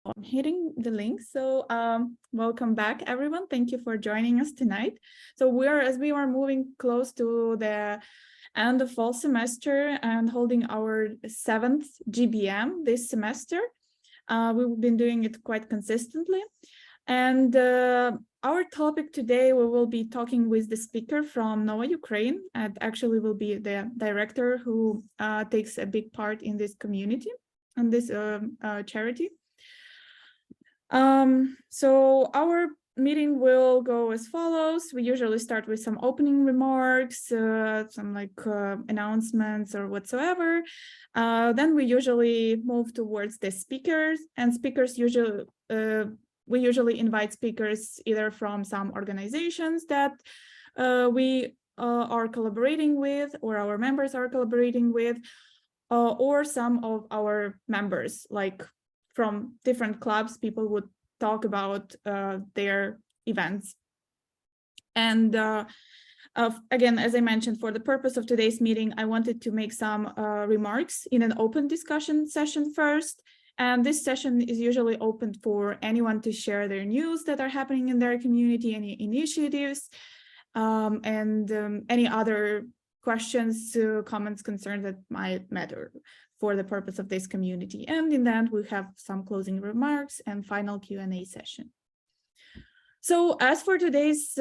I'm hitting the link. So welcome back, everyone. Thank you for joining us tonight. So as we are moving close to the end of fall semester and holding our 7th GBM this semester, we've been doing it quite consistently. And our topic today, we will be talking with the speaker from Nova Ukraine, and actually will be the director who takes a big part in this community and this charity. So our meeting will go as follows. We usually start with some opening remarks, some announcements or whatsoever. Then we usually move towards the speakers, and speakers usually we usually invite speakers either from some organizations that we are collaborating with, or our members are collaborating with, or some of our members, like from different clubs. People would talk about their events. And again, as I mentioned, for the purpose of today's meeting, I wanted to make some remarks in an open discussion session first. And this session is usually open for anyone to share their news that are happening in their community, any initiatives, and any other questions, comments, concerns that might matter for the purpose of this community. And in the end, we have some closing remarks and final Q&A session. So as for today's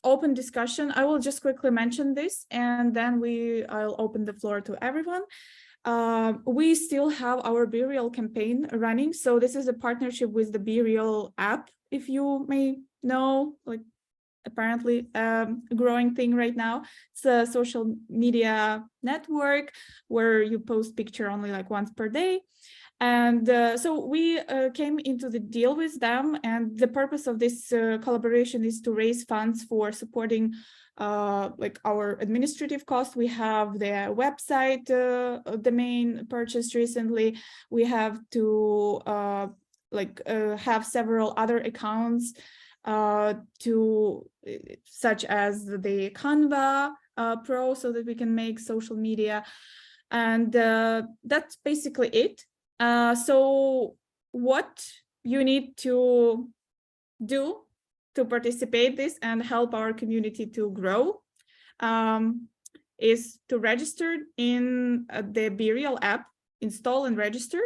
open discussion, I will just quickly mention this, and then I'll open the floor to everyone. We still have our BeReal campaign running. So this is a partnership with the BeReal app, if you may know, apparently a growing thing right now. It's a social media network where you post picture only once per day. And so we came into the deal with them, and the purpose of this collaboration is to raise funds for supporting our administrative costs. We have the website domain purchased recently. We have to have several other accounts such as the Canva Pro, so that we can make social media. And that's basically it. So what you need to do to participate this and help our community to grow is to register in the BeReal app, install and register,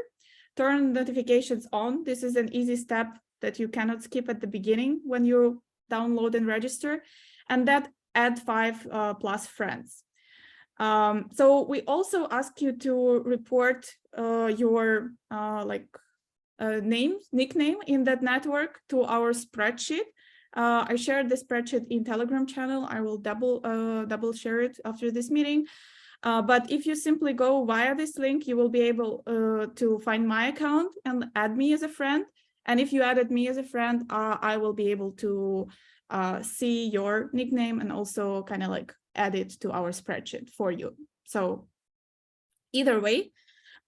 turn notifications on. This is an easy step that you cannot skip at the beginning when you download and register, and that add 5+ friends. So we also ask you to report your nickname in that network to our spreadsheet. I shared the spreadsheet in Telegram channel. I will double share it after this meeting. But if you simply go via this link, you will be able to find my account and add me as a friend. And if you added me as a friend, I will be able to see your nickname and also add it to our spreadsheet for you. So either way,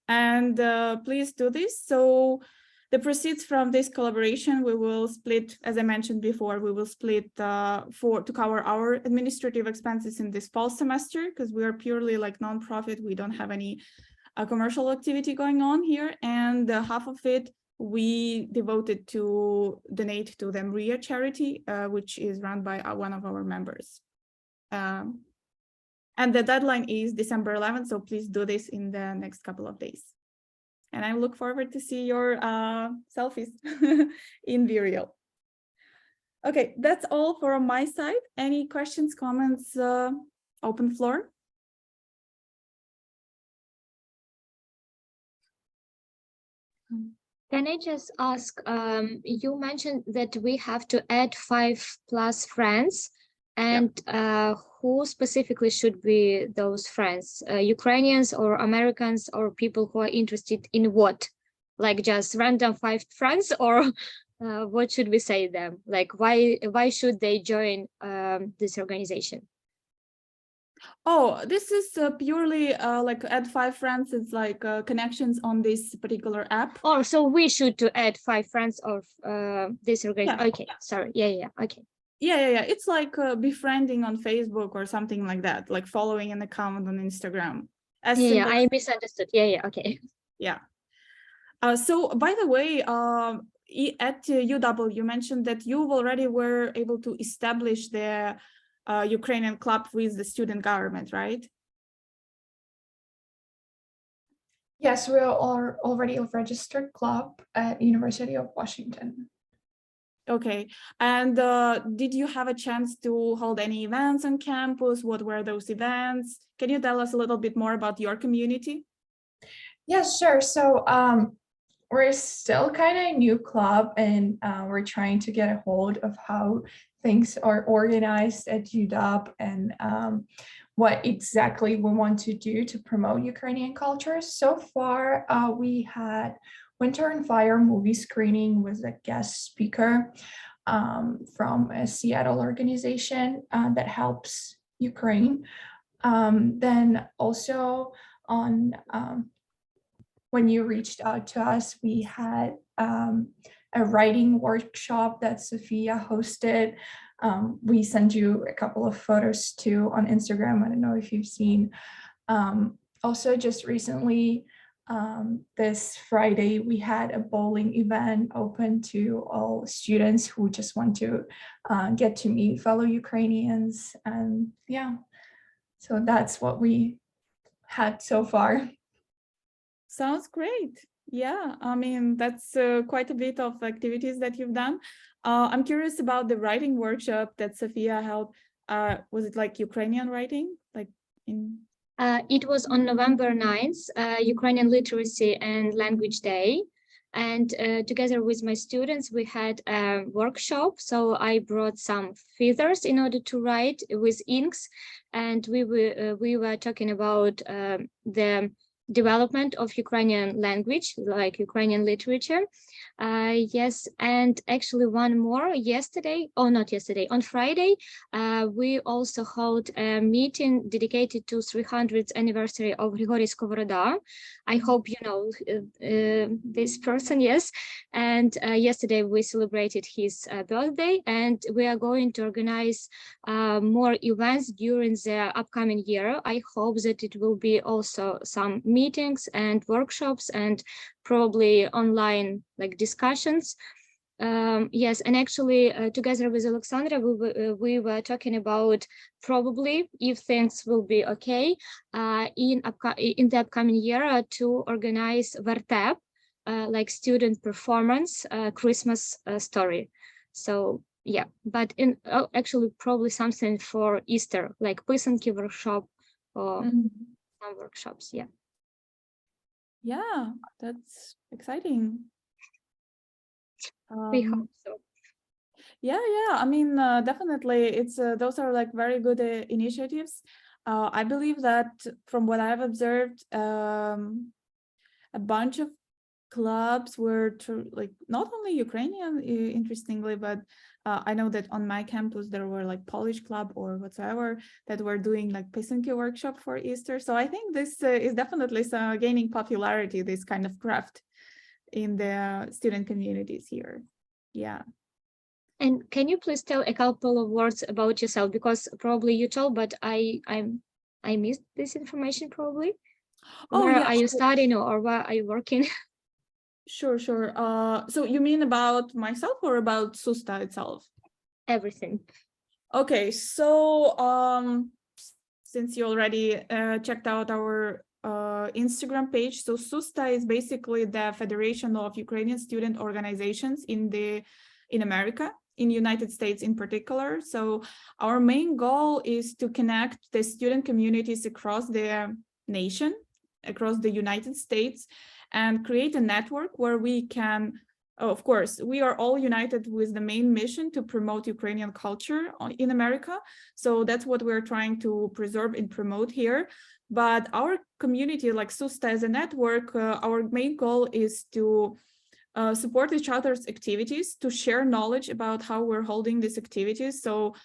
and please do this. So the proceeds from this collaboration, we will split, as I mentioned before, we will split to cover our administrative expenses in this fall semester, because we are purely nonprofit. We don't have any commercial activity going on here, and half of it we devoted to donate to the MRIA charity, which is run by one of our members. And the deadline is December 11th, so please do this in the next couple of days. And I look forward to see your selfies in BeReal. Okay, that's all from my side. Any questions, comments, open floor? Can I just ask, you mentioned that we have to add 5+ friends, and who specifically should be those friends? Ukrainians or Americans, or people who are interested in what? Like just random 5 friends, or what should we say them? Why should they join this organization? Oh, this is purely add 5 friends. It's connections on this particular app. Oh, so we should to add 5 friends of this organization. Yeah. Okay, sorry. Yeah. Okay. Yeah. It's like befriending on Facebook or something like that, like following an account on Instagram. I misunderstood. Yeah. Okay. Yeah. So by the way, at UW, you mentioned that you already were able to establish the Ukrainian club with the student government, right? Yes, we are already a registered club at University of Washington. Okay. And did you have a chance to hold any events on campus? What were those events? Can you tell us a little bit more about your community? Yes, sure. So we're still kind of a new club, and we're trying to get a hold of how things are organized at UW and what exactly we want to do to promote Ukrainian culture. So far, we had Winter and Fire movie screening with a guest speaker from a Seattle organization that helps Ukraine. Then also on when you reached out to us, we had a writing workshop that Sophia hosted. We sent you a couple of photos too on Instagram. I don't know if you've seen. Also, just recently, this Friday, we had a bowling event open to all students who just want to get to meet fellow Ukrainians. And yeah, so that's what we had so far. Sounds great. Yeah, I mean, that's quite a bit of activities that you've done. I'm curious about the writing workshop that Sophia held. Was it like Ukrainian writing? Like in It was on November 9th, Ukrainian Literacy and Language Day. And together with my students, we had a workshop. So I brought some feathers in order to write with inks. And we were talking about the development of Ukrainian language, like Ukrainian literature. Yes, and actually one more yesterday, or not yesterday, on Friday, we also held a meeting dedicated to 300th anniversary of Grigory Skovoroda. I hope you know this person, yes. And yesterday we celebrated his birthday, and we are going to organize more events during the upcoming year. I hope that it will be also some meetings and workshops and probably online like discussions. Yes, and actually together with Alexandra, we were talking about probably, if things will be okay, in the upcoming year to organize Vertep, like student performance, Christmas story. So yeah, but in actually probably something for Easter, like писанки workshop or some workshops. Yeah. Yeah, that's exciting. We hope so. Yeah, I mean, definitely, it's those are like very good initiatives. I believe that from what I've observed, a bunch of clubs were like not only Ukrainian, interestingly, but I know that on my campus there were like Polish club or whatsoever that were doing like pisanki workshop for Easter. So I think this is definitely gaining popularity, this kind of craft in the student communities here. Yeah. And can you please tell a couple of words about yourself, because probably you told, but I missed this information probably. Oh, where yeah, are you studying or where are you working? Sure. So you mean about myself or about SUSTA itself? Everything. Okay, so since you already checked out our Instagram page, so SUSTA is basically the Federation of Ukrainian Student Organizations in America, in United States in particular. So our main goal is to connect the student communities across the nation, across the United States, and create a network where we can, of course, we are all united with the main mission to promote Ukrainian culture in America. So that's what we're trying to preserve and promote here. But our community, like SUSTA as a network, our main goal is to support each other's activities, to share knowledge about how we're holding these activities. So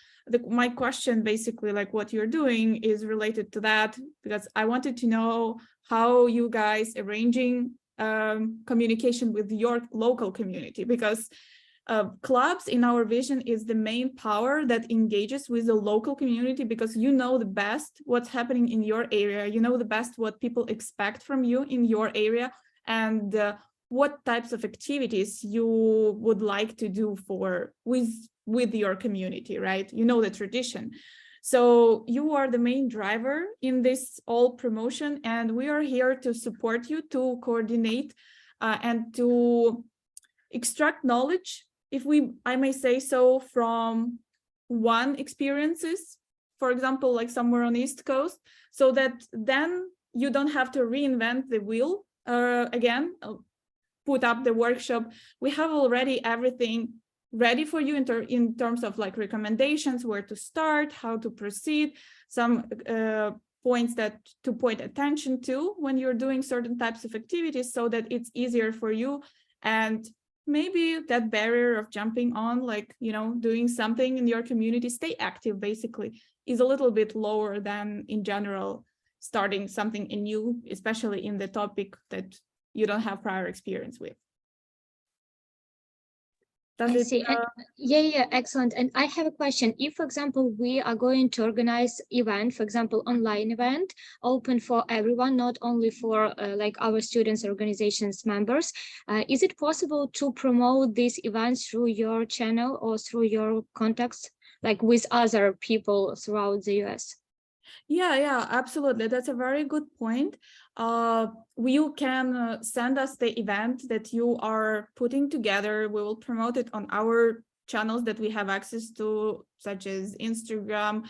my question, basically, like what you're doing, is related to that, because I wanted to know how you guys arranging communication with your local community, because clubs in our vision is the main power that engages with the local community, because you know the best what's happening in your area, you know the best what people expect from you in your area, and what types of activities you would like to do with your community, right? You know the tradition. So you are the main driver in this all promotion, and we are here to support you, to coordinate and to extract knowledge, if I may say so, from one experiences, for example, like somewhere on the East Coast, so that then you don't have to reinvent the wheel again, put up the workshop. We have already everything ready for you in terms of like recommendations, where to start, how to proceed, some points that to point attention to when you're doing certain types of activities, so that it's easier for you, and maybe that barrier of jumping on, like, you know, doing something in your community, stay active basically, is a little bit lower than in general starting something new, especially in the topic that you don't have prior experience with. I see. Yeah, excellent. And I have a question. If, for example, we are going to organize event, for example, online event, open for everyone, not only for like our students, organizations, members, is it possible to promote these events through your channel or through your contacts, like with other people throughout the US? Yeah, absolutely. That's a very good point. You can send us the event that you are putting together. We will promote it on our channels that we have access to, such as Instagram,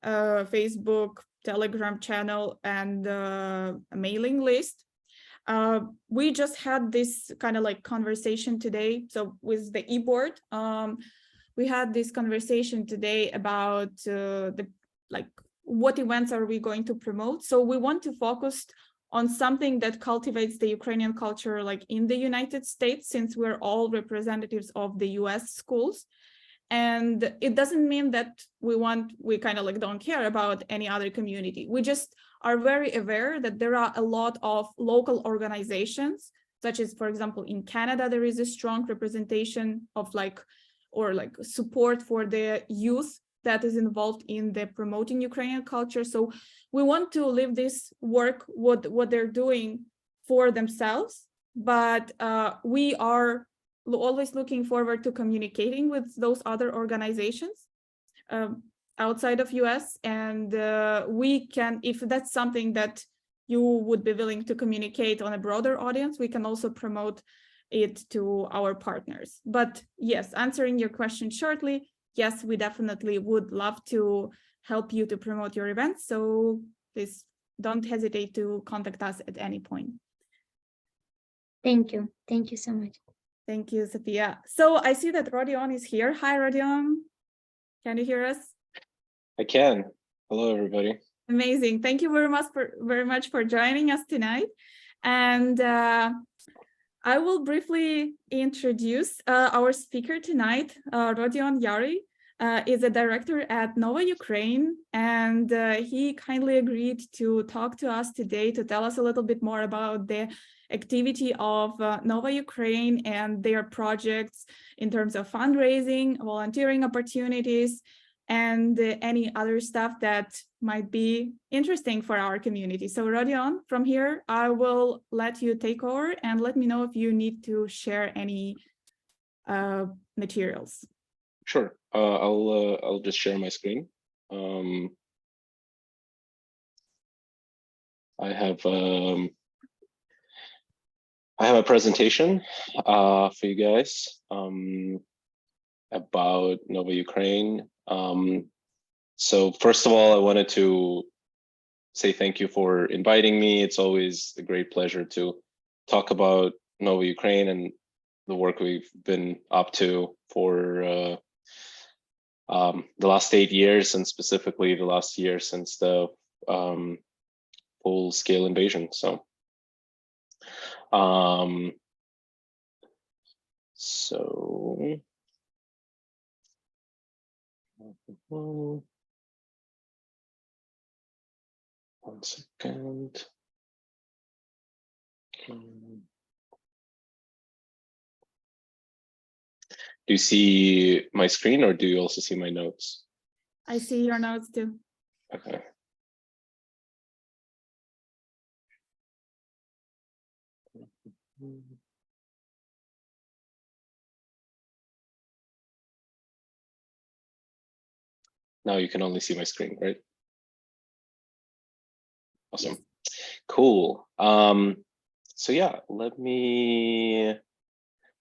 Facebook, Telegram channel, and a mailing list. We just had this kind of like conversation today. So with the e-board, we had this conversation today about what events are we going to promote. So we want to focus on something that cultivates the Ukrainian culture, like in the United States, since we're all representatives of the US schools. And it doesn't mean that we kind of like don't care about any other community. We just are very aware that there are a lot of local organizations, such as, for example, in Canada, there is a strong representation of support for the youth that is involved in the promoting Ukrainian culture. So we want to leave this work, what they're doing, for themselves, but we are always looking forward to communicating with those other organizations outside of US, and we can, if that's something that you would be willing to communicate on a broader audience, we can also promote it to our partners. But yes, answering your question shortly, yes, we definitely would love to help you to promote your events. So please don't hesitate to contact us at any point. Thank you. Thank you so much. Thank you, Sophia. So I see that Rodion is here. Hi, Rodion. Can you hear us? I can. Hello, everybody. Amazing. Thank you very much for joining us tonight. And I will briefly introduce our speaker tonight. Rodion Yari is a director at Nova Ukraine, and he kindly agreed to talk to us today to tell us a little bit more about the activity of Nova Ukraine and their projects in terms of fundraising, volunteering opportunities, and any other stuff that might be interesting for our community. So Rodion, from here, I will let you take over and let me know if you need to share any materials. Sure. I'll just share my screen. I have a presentation for you guys about Nova Ukraine. So first of all, I wanted to say thank you for inviting me. It's always a great pleasure to talk about Nova Ukraine and the work we've been up to for the last 8 years, and specifically the last year since the full-scale invasion. So, one second. Do you see my screen, or do you also see my notes? I see your notes too. Okay. now you can only see my screen, right? Awesome. Cool. So yeah,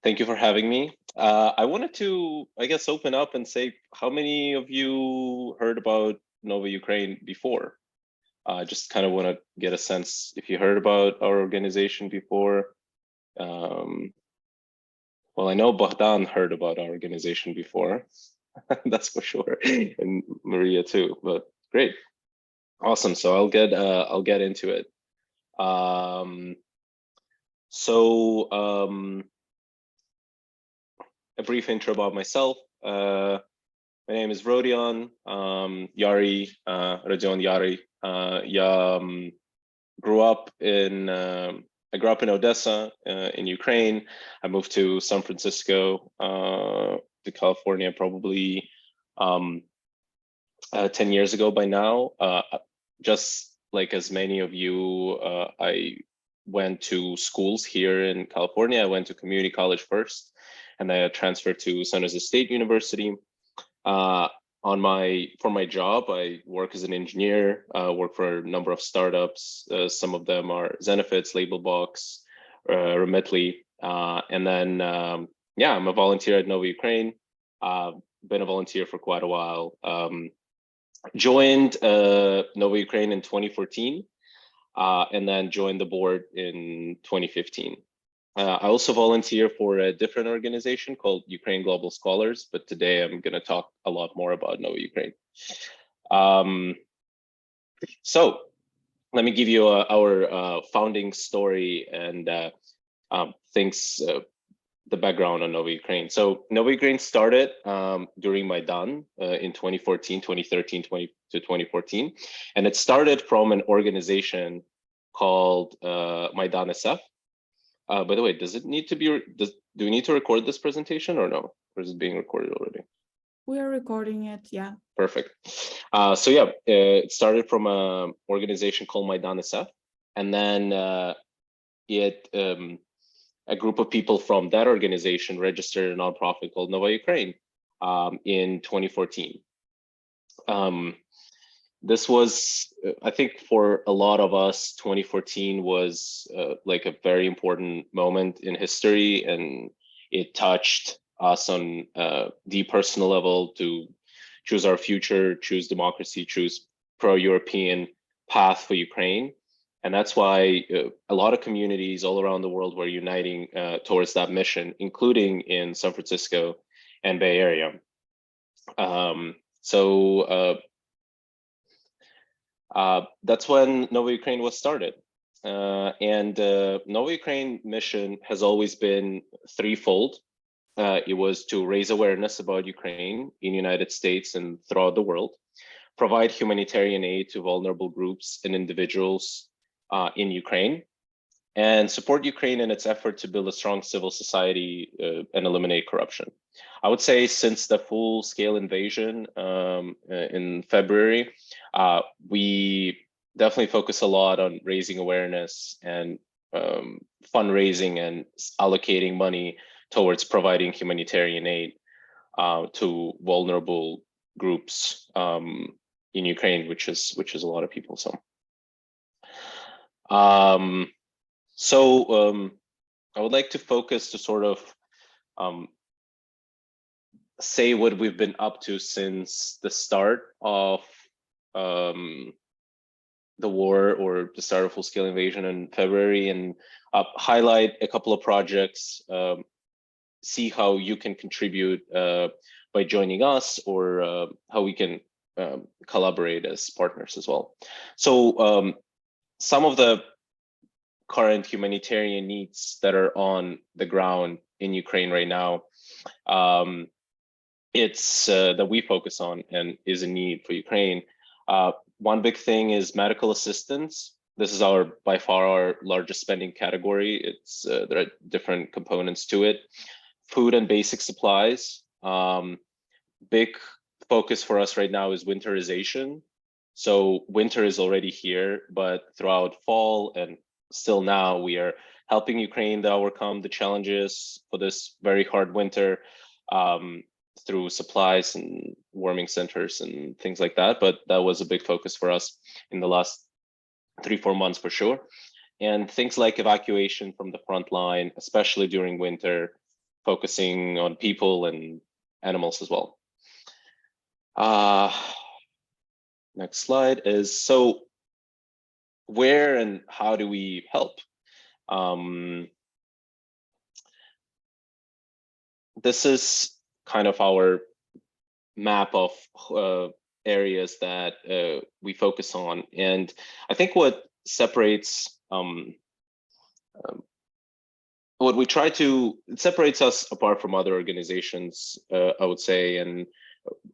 thank you for having me. I wanted to, I guess, open up and say, how many of you heard about Nova Ukraine before? Just kind of want to get a sense if you heard about our organization before. Well, I know Bogdan heard about our organization before, that's for sure, and Maria too. But great, awesome. So I'll get into it. A brief intro about myself. My name is Rodion Yari, Rodion Yari. I grew up in Odessa, in Ukraine. I moved to San Francisco, to California, probably 10 years ago by now. Just like as many of you, I went to schools here in California. I went to community college first, and I transferred to San Jose State University. For my job, I work as an engineer, work for a number of startups. Some of them are Zenefits, Labelbox, Remitly. And then, I'm a volunteer at Nova Ukraine. Been a volunteer for quite a while. Joined Nova Ukraine in 2014, and then joined the board in 2015. I also volunteer for a different organization called Ukraine Global Scholars, but today I'm going to talk a lot more about Nova Ukraine. So let me give you our founding story and the background on Nova Ukraine. So Nova Ukraine started during Maidan in 2013 to 2014, and it started from an organization called Maidan SF. By the way, do we need to record this presentation or no? Or is it being recorded already? We are recording it, yeah. Perfect. It started from an organization called Maidan SF, and then a group of people from that organization registered a nonprofit called Nova Ukraine in 2014. This was, I think for a lot of us, 2014 was like a very important moment in history, and it touched us on the personal level to choose our future, choose democracy, choose pro-European path for Ukraine. And that's why a lot of communities all around the world were uniting towards that mission, including in San Francisco and Bay Area. That's when Nova Ukraine was started. Nova Ukraine mission has always been threefold. It was to raise awareness about Ukraine in the United States and throughout the world, provide humanitarian aid to vulnerable groups and individuals in Ukraine, and support Ukraine in its effort to build a strong civil society and eliminate corruption. I would say since the full-scale invasion in February, we definitely focus a lot on raising awareness and fundraising and allocating money towards providing humanitarian aid to vulnerable groups in Ukraine, which is a lot of people. I would like to focus to sort of say what we've been up to since the start of the war, or the start of full-scale invasion in February, and highlight a couple of projects, see how you can contribute by joining us, or how we can collaborate as partners as well. So some of the current humanitarian needs that are on the ground in Ukraine right now, it's that we focus on and is a need for Ukraine. One big thing is medical assistance. This is by far our largest spending category. It's there are different components to it. Food and basic supplies. Big focus for us right now is winterization. So winter is already here, but throughout fall and still now, we are helping Ukraine to overcome the challenges for this very hard winter. through supplies and warming centers and things like that. But that was a big focus for us in the last 3-4 months for sure. And things like evacuation from the front line, especially during winter, focusing on people and animals as well. Next slide is, so where and how do we help? This is kind of our map of areas that we focus on. And I think what separates it separates us apart from other organizations, I would say, and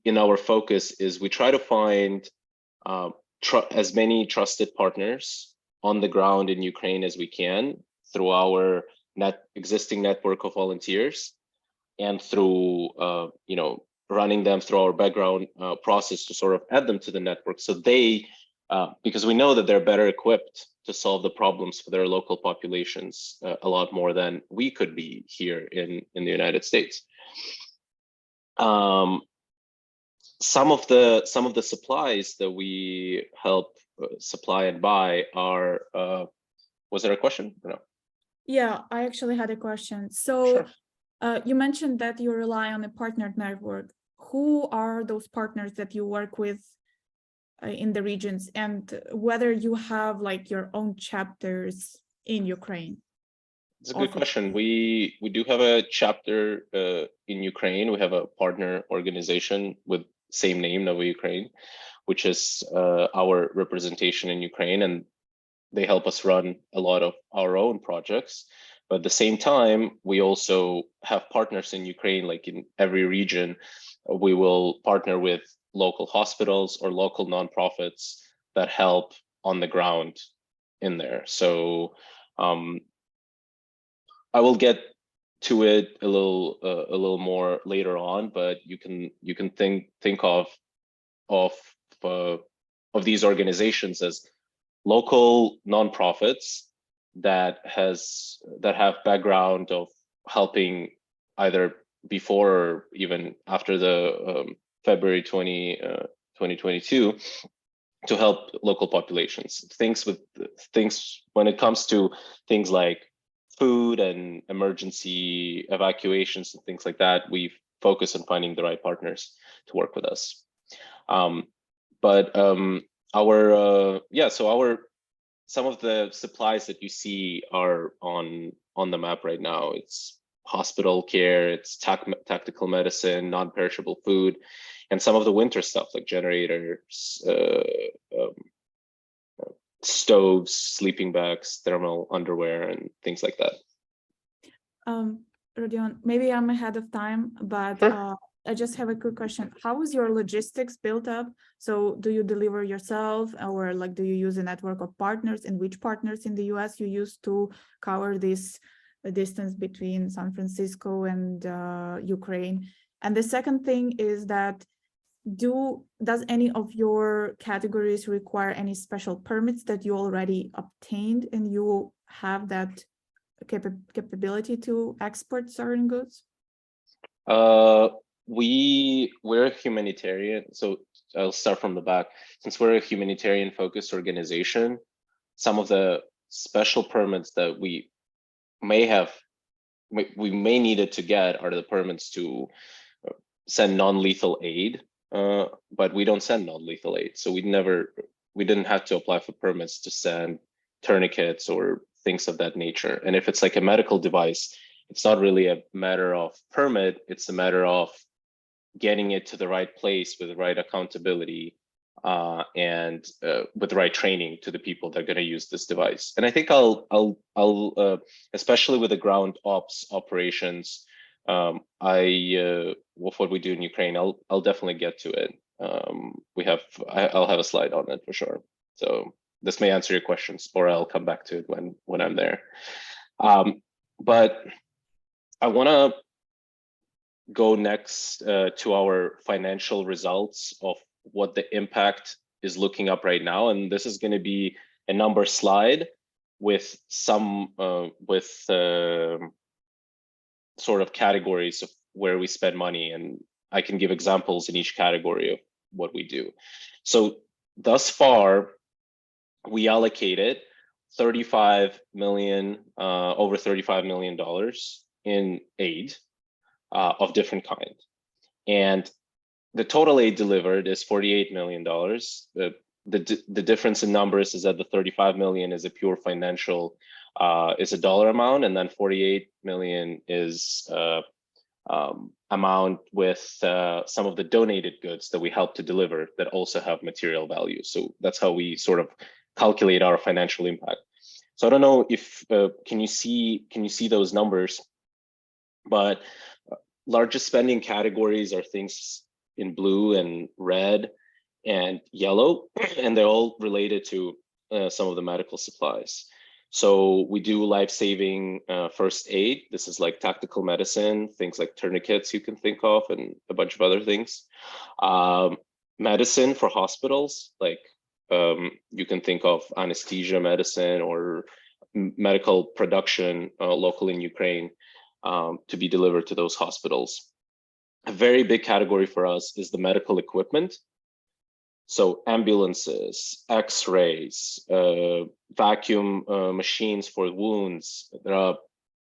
in our focus is we try to find as many trusted partners on the ground in Ukraine as we can through our existing network of volunteers and through running them through our background process to sort of add them to the network, so they because we know that they're better equipped to solve the problems for their local populations a lot more than we could be here in the United States. Some of the supplies that we help supply and buy are. Was there a question? No. Yeah, I actually had a question. So Sure. You mentioned that you rely on a partner network. Who are those partners that you work with in the regions, and whether you have like your own chapters in Ukraine? It's a good question. We do have a chapter in Ukraine. We have a partner organization with same name, Novo Ukraine, which is our representation in Ukraine, and they help us run a lot of our own projects. But at the same time, we also have partners in Ukraine, like in every region. We will partner with local hospitals or local nonprofits that help on the ground in there. So I will get to it a little more later on, but you can think of these organizations as local nonprofits that have background of helping either before or even after the February 2022 to help local populations. Things when it comes to things like food and emergency evacuations and things like that, we focus on finding the right partners to work with us. Some of the supplies that you see are on the map right now. It's hospital care, it's tactical medicine, non-perishable food, and some of the winter stuff like generators, stoves, sleeping bags, thermal underwear, and things like that. Rodion, maybe I'm ahead of time, but Sure. I just have a quick question. How is your logistics built up? So do you deliver yourself, or like do you use a network of partners, and which partners in the US you use to cover this distance between San Francisco and Ukraine? And the second thing is that does any of your categories require any special permits that you already obtained, and you have that capability to export certain goods? We're a humanitarian, so I'll start from the back. Since we're a humanitarian focused organization, some of the special permits that we may needed to get are the permits to send non-lethal aid, but we don't send non-lethal aid, so we didn't have to apply for permits to send tourniquets or things of that nature. And if it's like a medical device, it's not really a matter of permit, it's a matter of getting it to the right place with the right accountability and with the right training to the people that are going to use this device. And I think I'll especially with the ground ops operations, with what we do in Ukraine, I'll definitely get to it. I'll have a slide on it for sure. So this may answer your questions, or I'll come back to it when I'm there. But I want to go next to our financial results of what the impact is looking up right now. And this is going to be a number slide with some sort of categories of where we spend money. And I can give examples in each category of what we do. So thus far, we allocated 35 million, over $35 million in aid of different kind. And the total aid delivered is $48 million. The difference in numbers is that the 35 million is a pure financial, is a dollar amount, and then 48 million is amount with some of the donated goods that we help to deliver that also have material value. So that's how we sort of calculate our financial impact. So I don't know if can you see those numbers, but largest spending categories are things in blue and red and yellow, and they're all related to some of the medical supplies. So we do life-saving first aid. This is like tactical medicine, things like tourniquets you can think of, and a bunch of other things. Medicine for hospitals, like you can think of anesthesia medicine or medical production local in Ukraine to be delivered to those hospitals. A very big category for us is the medical equipment. So ambulances, x-rays, vacuum machines for wounds. There are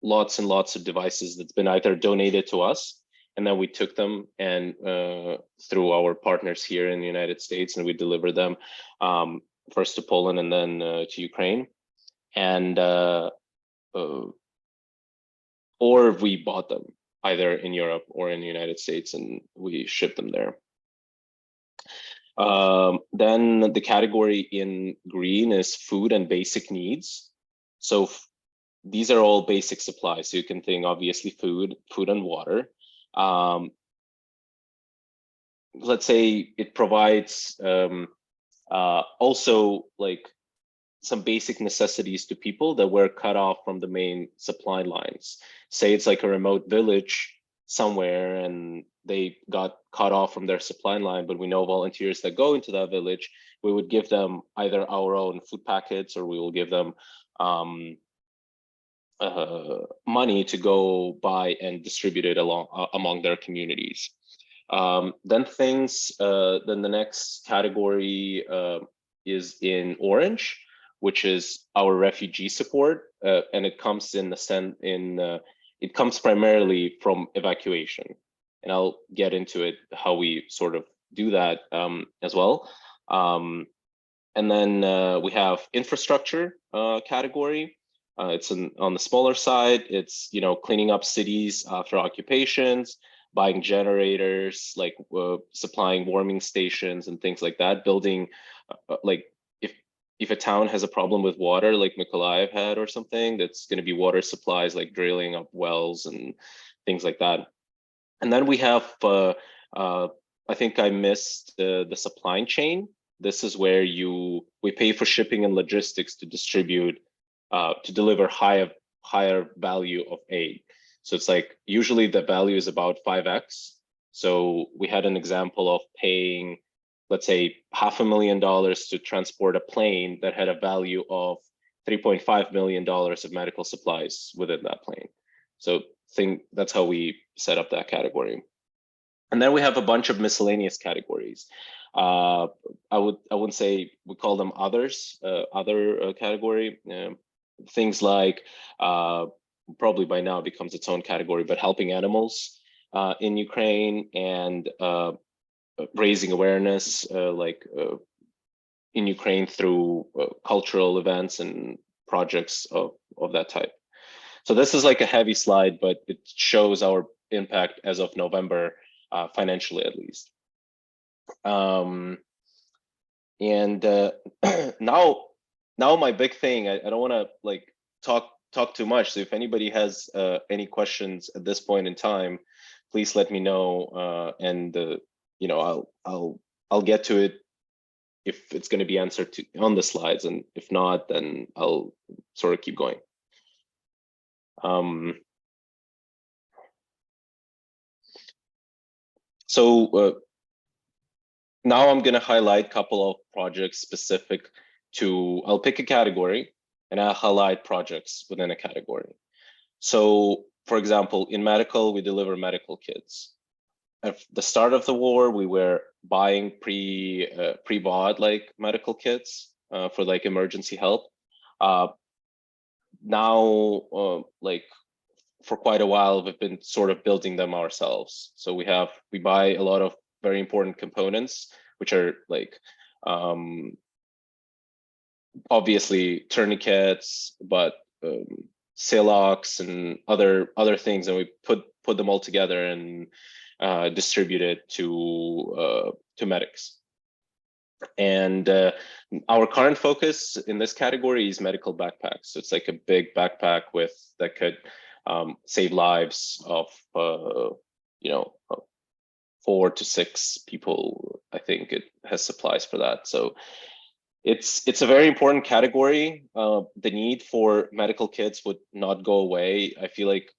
lots and lots of devices that's been either donated to us, and then we took them and through our partners here in the United States, and we delivered them first to Poland and then to Ukraine. And or we bought them either in Europe or in the United States, and we shipped them there. Then the category in green is food and basic needs. So these are all basic supplies. So you can think obviously food and water. Let's say it provides also like some basic necessities to people that were cut off from the main supply lines. Say it's like a remote village somewhere and they got cut off from their supply line, but we know volunteers that go into that village. We would give them either our own food packets, or we will give them money to go buy and distribute it among their communities. Then the next category is in orange, which is our refugee support, and it comes it comes primarily from evacuation. And I'll get into it, how we sort of do that as well. And then we have infrastructure category. It's on the smaller side. It's, cleaning up cities after occupations, buying generators, like supplying warming stations and things like that, building like if a town has a problem with water, like Mykolaiv had or something, that's going to be water supplies, like drilling up wells and things like that. And then we have, I think I missed the supply chain. This is where we pay for shipping and logistics to distribute, to deliver higher value of aid. So it's like, usually the value is about 5x. So we had an example of paying, let's say, $500,000 to transport a plane that had a value of $3.5 million of medical supplies within that plane. So that's how we set up that category. And then we have a bunch of miscellaneous categories. I wouldn't say we call them others, other category. Things like, probably by now it becomes its own category, but helping animals in Ukraine and raising awareness in Ukraine through cultural events and projects of that type. So this is like a heavy slide, but it shows our impact as of November, financially at least. And now my big thing, I don't want to like talk too much. So if anybody has any questions at this point in time, please let me know, and I'll get to it if it's going to be answered on the slides, and if not, then I'll sort of keep going. So now I'm going to highlight a couple of projects specific to, I'll pick a category and I'll highlight projects within a category. So for example, in medical, we deliver medical kits. at the start of the war, we were buying pre-bought like medical kits for like emergency help. Now, like for quite a while, we've been sort of building them ourselves. So we buy a lot of very important components, which are like obviously tourniquets, but Celox and other things, and we put them all together and distribute it to medics. And our current focus in this category is medical backpacks. So it's like a big backpack that could save lives of 4 to 6 people. I think it has supplies for that. So it's a very important category. The need for medical kits would not go away. I feel like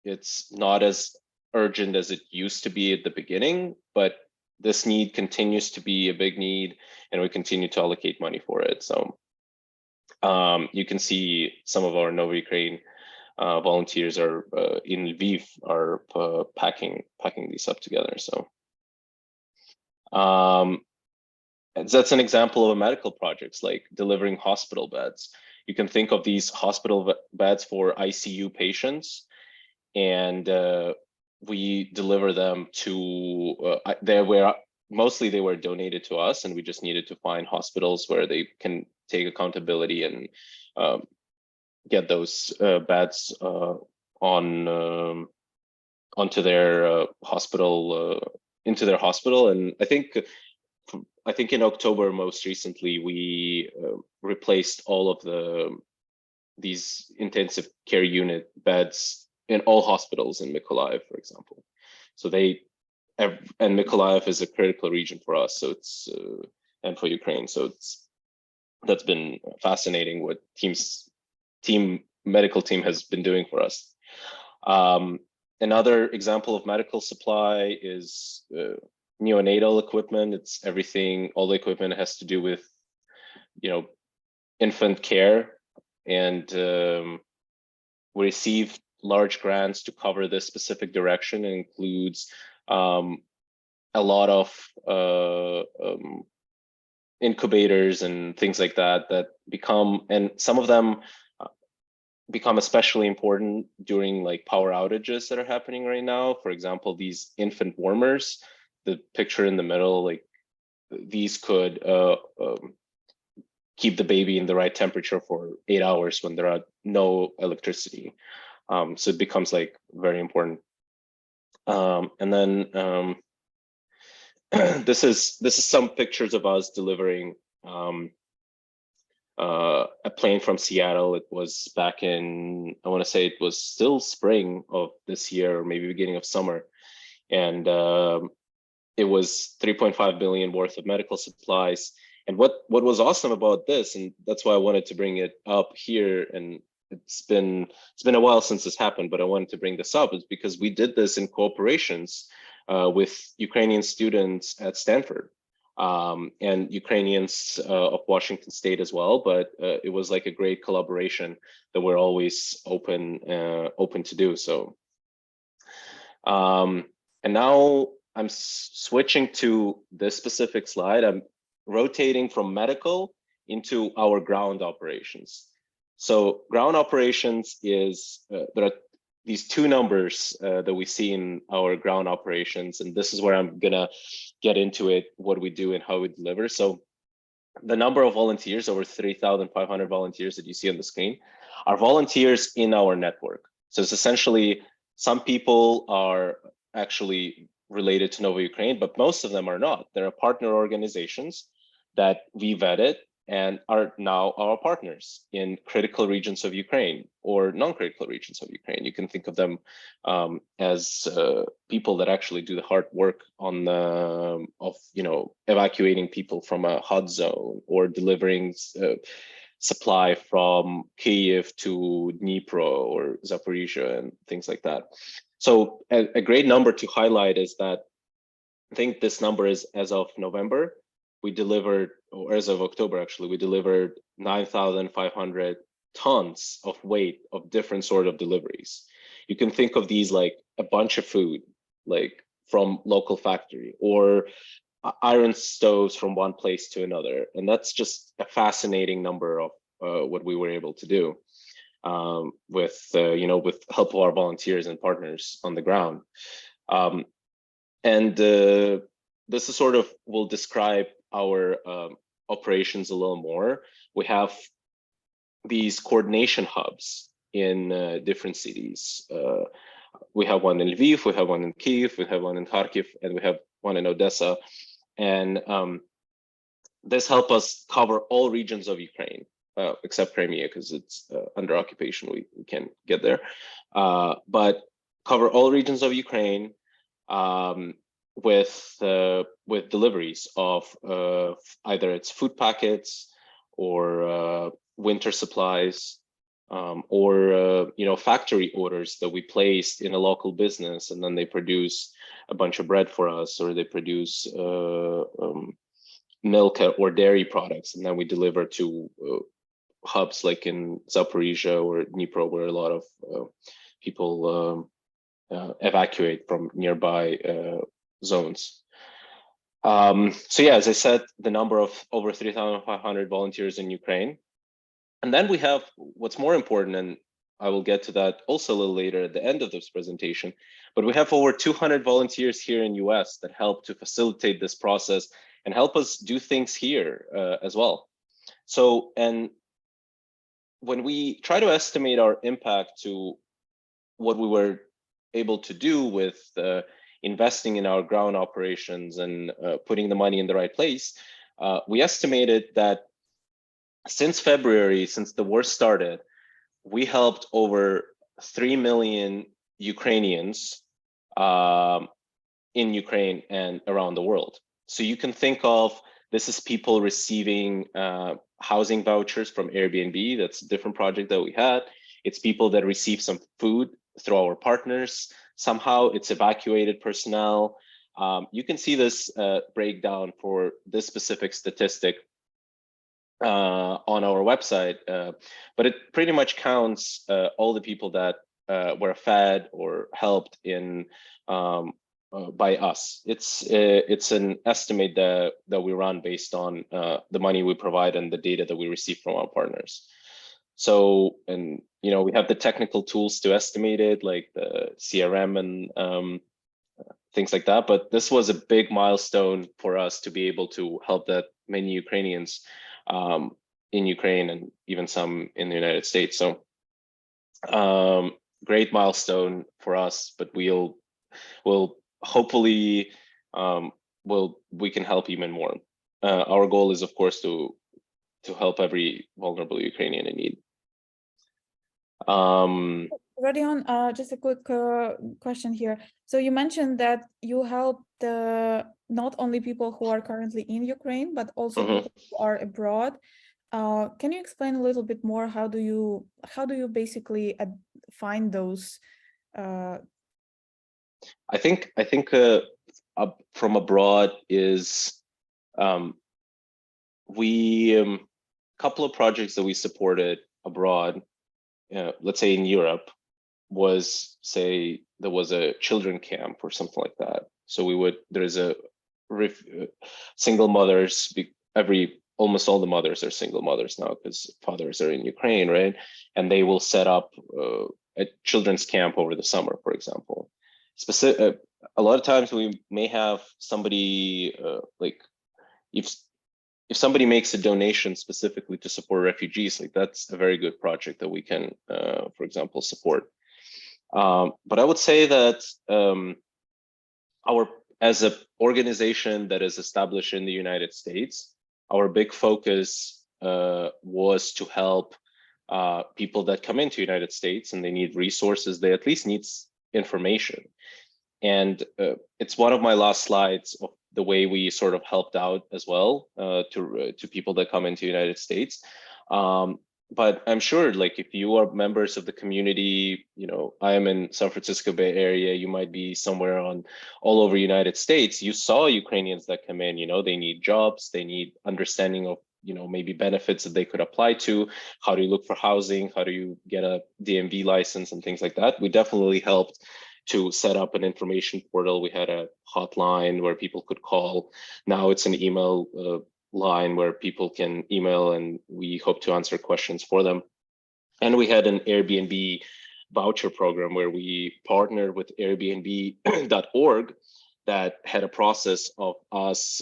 it's not as urgent as it used to be at the beginning, but this need continues to be a big need, and we continue to allocate money for it. So you can see some of our Nova Ukraine volunteers are in Lviv are packing these up together. So that's an example of a medical projects, like delivering hospital beds. You can think of these hospital beds for ICU patients, and we deliver them to mostly they were donated to us, and we just needed to find hospitals where they can take accountability and get those beds onto their hospital, into their hospital. And I think in October most recently we replaced all of these intensive care unit beds in all hospitals in Mykolaiv, for example. So and Mykolaiv is a critical region for us, so it's and for Ukraine. So that's been fascinating what medical team has been doing for us. Another example of medical supply is neonatal equipment. It's everything, all the equipment has to do with, infant care. And we received large grants to cover this specific direction. It includes a lot of incubators and things like that become, and some of them become especially important during like power outages that are happening right now. For example, these infant warmers, the picture in the middle, like these could keep the baby in the right temperature for 8 hours when there are no electricity. So it becomes like very important. And then this is some pictures of us delivering a plane from Seattle. It was back in, I want to say it was still spring of this year, or maybe beginning of summer. And it was 3.5 billion worth of medical supplies. And what was awesome about this, and that's why I wanted to bring it up here, and it's been a while since this happened, but I wanted to bring this up, is because we did this in cooperations with Ukrainian students at Stanford and Ukrainians of Washington State as well. But it was like a great collaboration that we're always open to do. So, and now I'm switching to this specific slide. I'm rotating from medical into our ground operations. So ground operations is, there are these two numbers that we see in our ground operations, and this is where I'm gonna get into it, what we do and how we deliver. So the number of volunteers, over 3,500 volunteers that you see on the screen, are volunteers in our network. So it's essentially, some people are actually related to Nova Ukraine, but most of them are not. There are partner organizations that we vetted and are now our partners in critical regions of Ukraine or non-critical regions of Ukraine. You can think of them as people that actually do the hard work on evacuating people from a hot zone, or delivering supply from Kyiv to Dnipro or Zaporizhia and things like that. So a great number to highlight is that, I think this number is as of November, we delivered, or as of October actually, we delivered 9,500 tons of weight of different sort of deliveries. You can think of these like a bunch of food, like from local factory, or iron stoves from one place to another. And that's just a fascinating number of what we were able to do with with help of our volunteers and partners on the ground. And this is sort of will describe our operations a little more. We have these coordination hubs in different cities. We have one in Lviv, we have one in Kyiv, we have one in Kharkiv, and we have one in Odessa. And this helps us cover all regions of Ukraine, except Crimea, because it's under occupation. We can't get there. But cover all regions of Ukraine with deliveries of either it's food packets or winter supplies, or factory orders that we placed in a local business, and then they produce a bunch of bread for us, or they produce milk or dairy products, and then we deliver to hubs like in Zaporizhia or Dnipro, where a lot of people evacuate from nearby zones. So yeah, as I said, the number of over 3,500 volunteers in Ukraine. And then we have what's more important, and I will get to that also a little later at the end of this presentation, but we have over 200 volunteers here in US that help to facilitate this process and help us do things here as well. So, and when we try to estimate our impact to what we were able to do with investing in our ground operations and putting the money in the right place, we estimated that since February, since the war started, we helped over 3 million Ukrainians in Ukraine and around the world. So you can think of this as people receiving housing vouchers from Airbnb. That's a different project that we had. It's people that receive some food through our partners. Somehow it's evacuated personnel. You can see this breakdown for this specific statistic on our website, but it pretty much counts all the people that were fed or helped in by us. It's an estimate that we run based on the money we provide and the data that we receive from our partners. So, and we have the technical tools to estimate it, like the CRM and things like that. But this was a big milestone for us to be able to help that many Ukrainians in Ukraine and even some in the United States. So great milestone for us, but we'll hopefully we can help even more. Our goal is, of course, to help every vulnerable Ukrainian in need. Rodion, just a quick question here. So you mentioned that you help not only people who are currently in Ukraine, but also people who are abroad. Can you explain a little bit more? How do you basically find those? I think from abroad is we couple of projects that we supported abroad. Let's say in Europe, was say there was a children camp or something like that. So there's a single mothers, almost all the mothers are single mothers now because fathers are in Ukraine, right? And they will set up a children's camp over the summer, for example. A lot of times we may have somebody like if somebody makes a donation specifically to support refugees, like that's a very good project that we can, for example, support. But I would say that as an organization that is established in the United States, our big focus was to help people that come into the United States and they need resources. They at least need information. And it's one of my last slides of the way we sort of helped out as well to people that come into the United States. But I'm sure, like, if you are members of the community, I am in San Francisco Bay Area, you might be somewhere all over United States. You saw Ukrainians that come in, they need jobs, they need understanding of, maybe benefits that they could apply to. How do you look for housing? How do you get a DMV license and things like that? We definitely helped to set up an information portal. We had a hotline where people could call. Now it's an email line where people can email, and we hope to answer questions for them. And we had an Airbnb voucher program where we partnered with Airbnb.org that had a process of us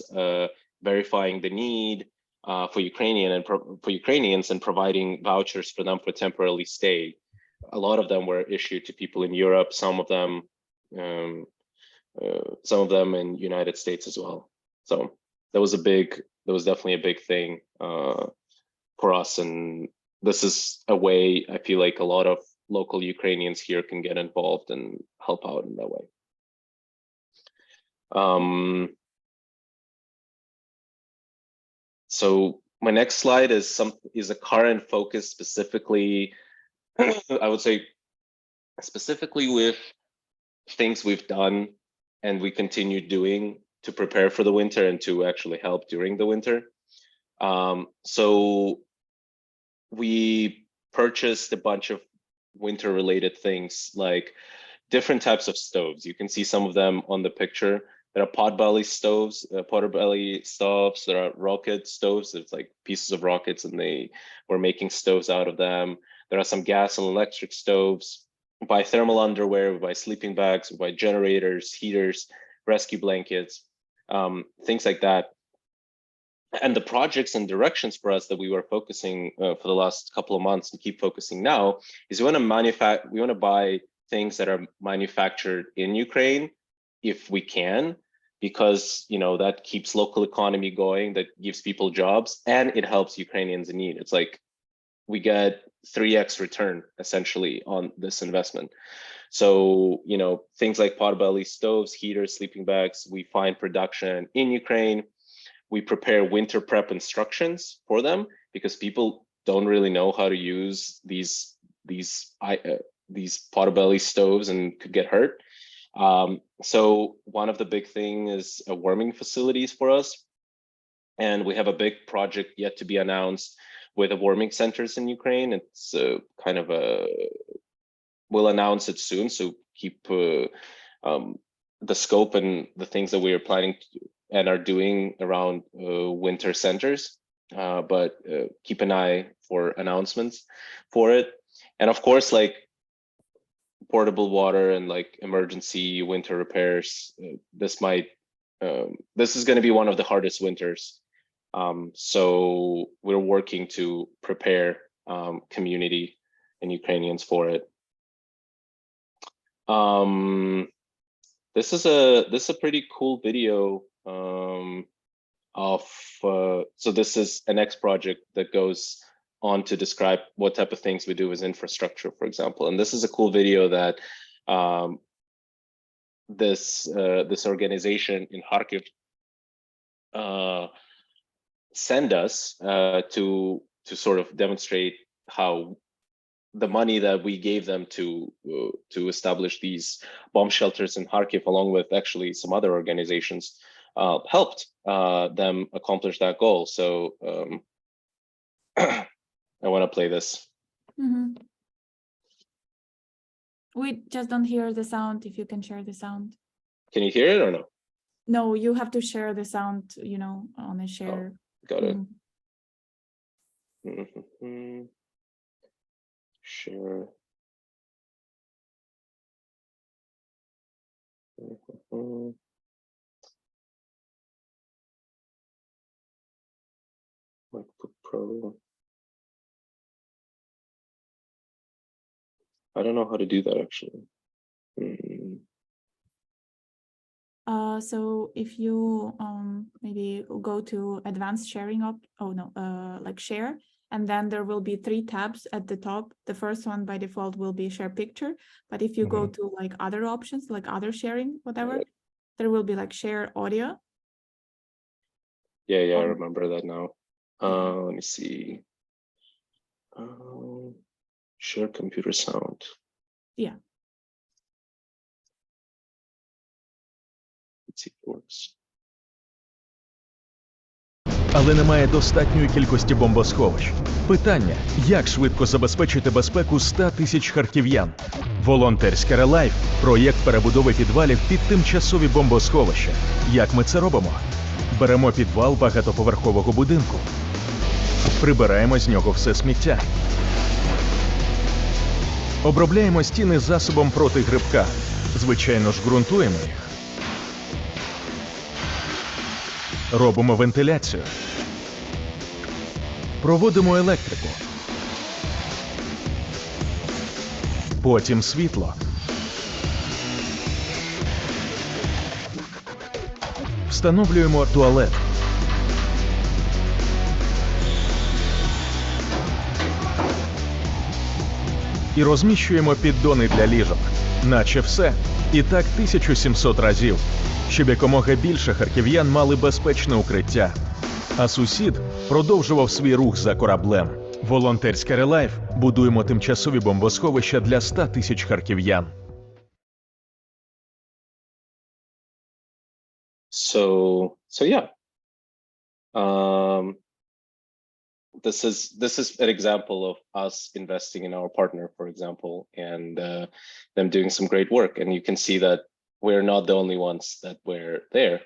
verifying the need for Ukrainians and providing vouchers for them for temporary stay. A lot of them were issued to people in Europe, some of them in United States as well. So that was definitely a big thing for us, and this is a way I feel like a lot of local Ukrainians here can get involved and help out in that way. So my next slide is a current focus specifically, I would say specifically with things we've done and we continue doing to prepare for the winter and to actually help during the winter. So we purchased a bunch of winter related things, like different types of stoves. You can see some of them on the picture. There are potbelly stoves, there are rocket stoves. It's like pieces of rockets, and they were making stoves out of them. There are some gas and electric stoves. We buy thermal underwear, we buy sleeping bags, we buy generators, heaters, rescue blankets, things like that. And the projects and directions for us that we were focusing for the last couple of months and keep focusing now is we want to buy things that are manufactured in Ukraine if we can, because that keeps local economy going, that gives people jobs, and it helps Ukrainians in need. It's like we get 3x return essentially on this investment. So things like potbelly stoves, heaters, sleeping bags, we find production in Ukraine. We prepare winter prep instructions for them because people don't really know how to use these potbelly stoves and could get hurt. So one of the big things is warming facilities for us. And we have a big project yet to be announced with the warming centers in Ukraine. It's we'll announce it soon. So keep the scope and the things that we are planning and are doing around winter centers, but keep an eye for announcements for it. And of course, like portable water and like emergency winter repairs, this is going to be one of the hardest winters. So we're working to prepare community and Ukrainians for it. This is a pretty cool video so this is a next project that goes on to describe what type of things we do as infrastructure, for example. And this is a cool video that this organization in Kharkiv send us to sort of demonstrate how the money that we gave them to establish these bomb shelters in Kharkiv, along with actually some other organizations, helped them accomplish that goal. So I want to play this. Mm-hmm. We just don't hear the sound. If you can share the sound. Can you hear it or no? No, you have to share the sound, on a share. Oh, got it. Mm-hmm. Share. MacBook Pro. I don't know how to do that actually. So if you maybe go to advanced sharing like share, and then there will be 3 tabs at the top. The first one by default will be share picture, but if you go to like other options, like other sharing, whatever, there will be like share audio. Yeah, I remember that now. Let me see. Share computer sound. Yeah. Let's see if it works. але немає достатньої кількості бомбосховищ. Питання, як швидко забезпечити безпеку 100 тисяч харків'ян? Волонтерська релайф – проєкт перебудови підвалів під тимчасові бомбосховища. Як ми це робимо? Беремо підвал багатоповерхового будинку. Прибираємо з нього все сміття. Обробляємо стіни засобом проти грибка. Звичайно ж, ґрунтуємо їх. Робимо вентиляцію. Проводимо електрику. Потім світло. Встановлюємо туалет. І розміщуємо піддони для ліжок. Наче все. І так 1700 разів. Щоб якомога більше харків'ян мали безпечне укриття. А сусід продовжував свій рух за кораблем. Волонтерська релайф. Будуємо тимчасові бомбосховища для 100 тисяч харків'ян. So yeah. This is an example of us investing in our partner, for example, and them doing some great work. And you can see that we're not the only ones that were there.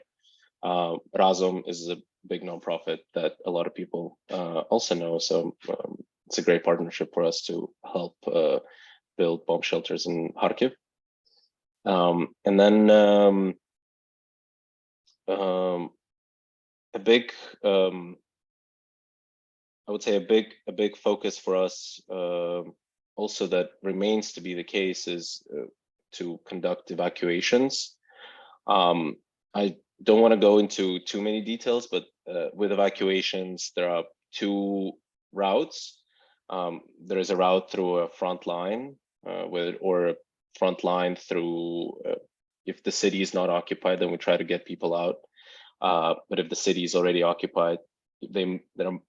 Razom is a big nonprofit that a lot of people also know. So it's a great partnership for us to help build bomb shelters in Kharkiv. And then a big, I would say a big focus for us also that remains to be the case is to conduct evacuations. I don't want to go into too many details, but with evacuations, there are two routes. There is a route through a front line or a front line through, if the city is not occupied, then we try to get people out. But if the city is already occupied, there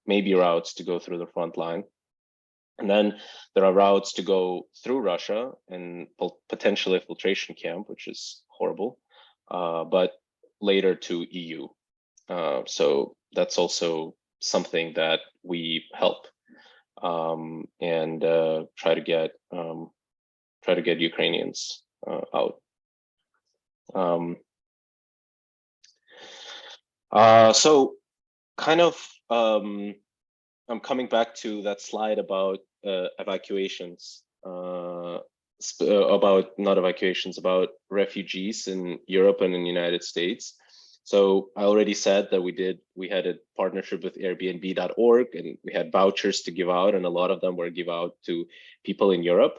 may be routes to go through the front line. And then there are routes to go through Russia and potentially a filtration camp, which is horrible, but later to EU. So that's also something that we help and try to get Ukrainians out. So kind of I'm coming back to that slide about evacuations, about not evacuations, about refugees in Europe and in the United States. So I already said that we had a partnership with Airbnb.org, and we had vouchers to give out, and a lot of them were give out to people in Europe.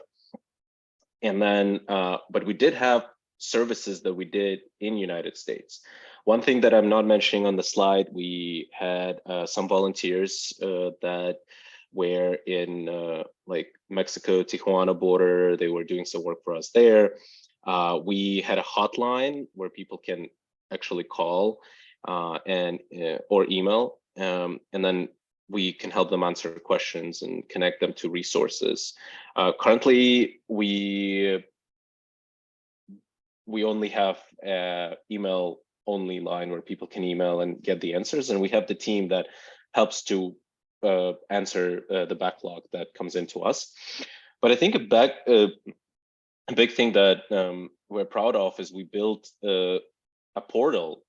And then, but we did have services that we did in United States. One thing that I'm not mentioning on the slide, we had some volunteers that were in like Mexico, Tijuana border. They were doing some work for us there. We had a hotline where people can actually call and or email, and then we can help them answer questions and connect them to resources. Currently, we only have email only line where people can email and get the answers, and we have the team that helps to answer the backlog that comes into us. But I think a big thing that we're proud of is we built a portal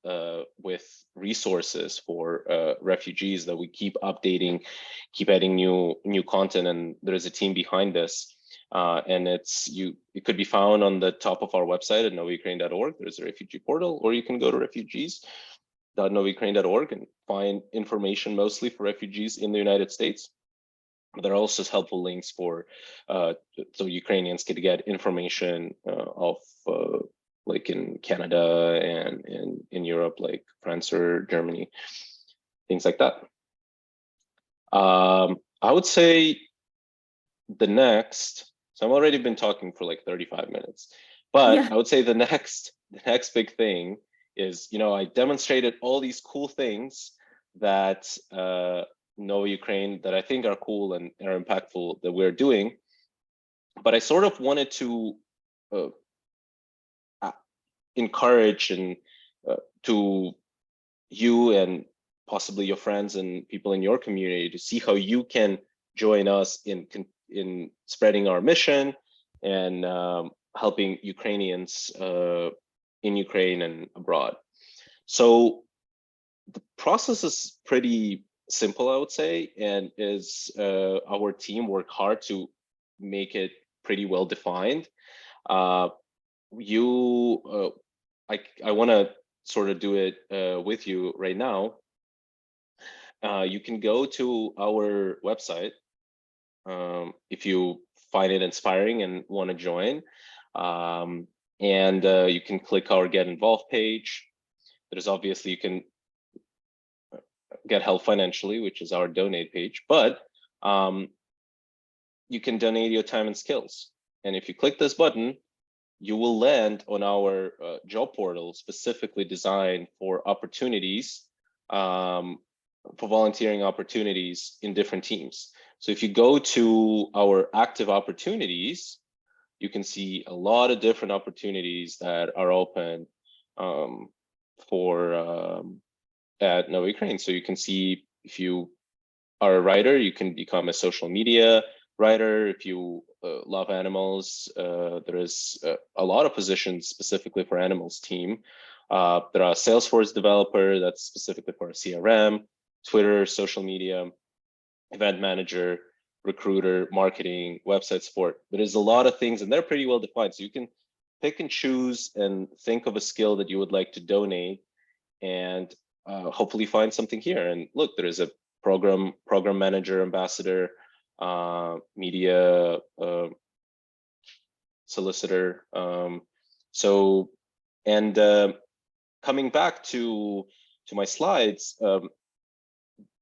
with resources for refugees that we keep updating, keep adding new content, and there is a team behind this. And it could be found on the top of our website at novukraine.org. There's a refugee portal, or you can go to refugees.novukraine.org and find information mostly for refugees in the United States. There are also helpful links for so Ukrainians can get information of like in Canada and in Europe, like France or Germany, things like that. I would say the next. So I've already been talking for like 35 minutes, but yeah. I would say the next big thing is, I demonstrated all these cool things that know Ukraine that I think are cool and are impactful that we're doing. But I sort of wanted to encourage and to you and possibly your friends and people in your community to see how you can join us in spreading our mission and helping Ukrainians in Ukraine and abroad. So the process is pretty simple, I would say, and is our team work hard to make it pretty well defined. I want to sort of do it with you right now. You can go to our website if you find it inspiring and want to join, and you can click our Get Involved page. There's obviously, you can get help financially, which is our donate page, but you can donate your time and skills. And if you click this button, you will land on our job portal specifically designed for opportunities, for volunteering opportunities in different teams. So if you go to our active opportunities, you can see a lot of different opportunities that are open at Nova Ukraine. So you can see, if you are a writer, you can become a social media writer. If you love animals, there is a lot of positions specifically for animals team. There are a Salesforce developer that's specifically for a CRM, Twitter, social media, event manager, recruiter, marketing, website support. There is a lot of things, and they're pretty well defined. So you can pick and choose and think of a skill that you would like to donate, and hopefully find something here. And look, there is a program manager, ambassador, media solicitor. Coming back to my slides,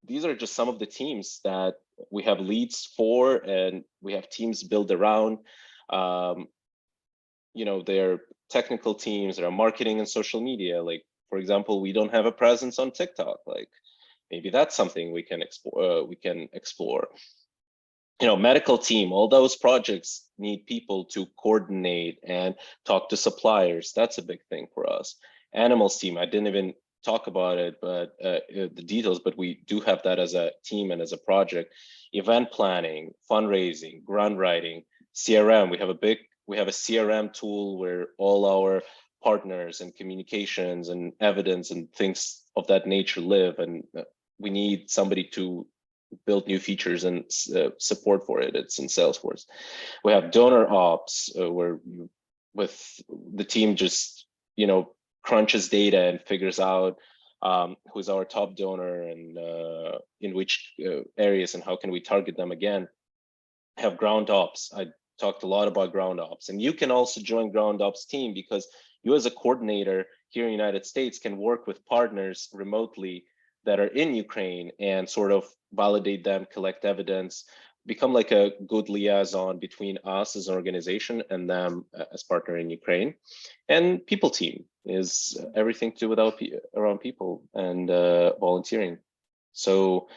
these are just some of the teams that we have leads for, and we have teams built around. They're technical teams, there are marketing and social media. Like, for example, we don't have a presence on TikTok. Like, maybe that's something we can explore. Medical team, all those projects need people to coordinate and talk to suppliers. That's a big thing for us. Animals team, I didn't even talk about it, but the details, but we do have that as a team and as a project. Event planning, fundraising, grant writing, CRM. We have a CRM tool where all our partners and communications and evidence and things of that nature live, and we need somebody to build new features and support for it. It's in Salesforce. We have donor ops, where with the team just crunches data and figures out who's our top donor and in which areas and how can we target them again. Have ground ops. I talked a lot about ground ops, and you can also join ground ops team, because you as a coordinator here in the United States can work with partners remotely that are in Ukraine and sort of validate them, collect evidence, become like a good liaison between us as an organization and them as partner in Ukraine. And people team is everything to do around people and volunteering. So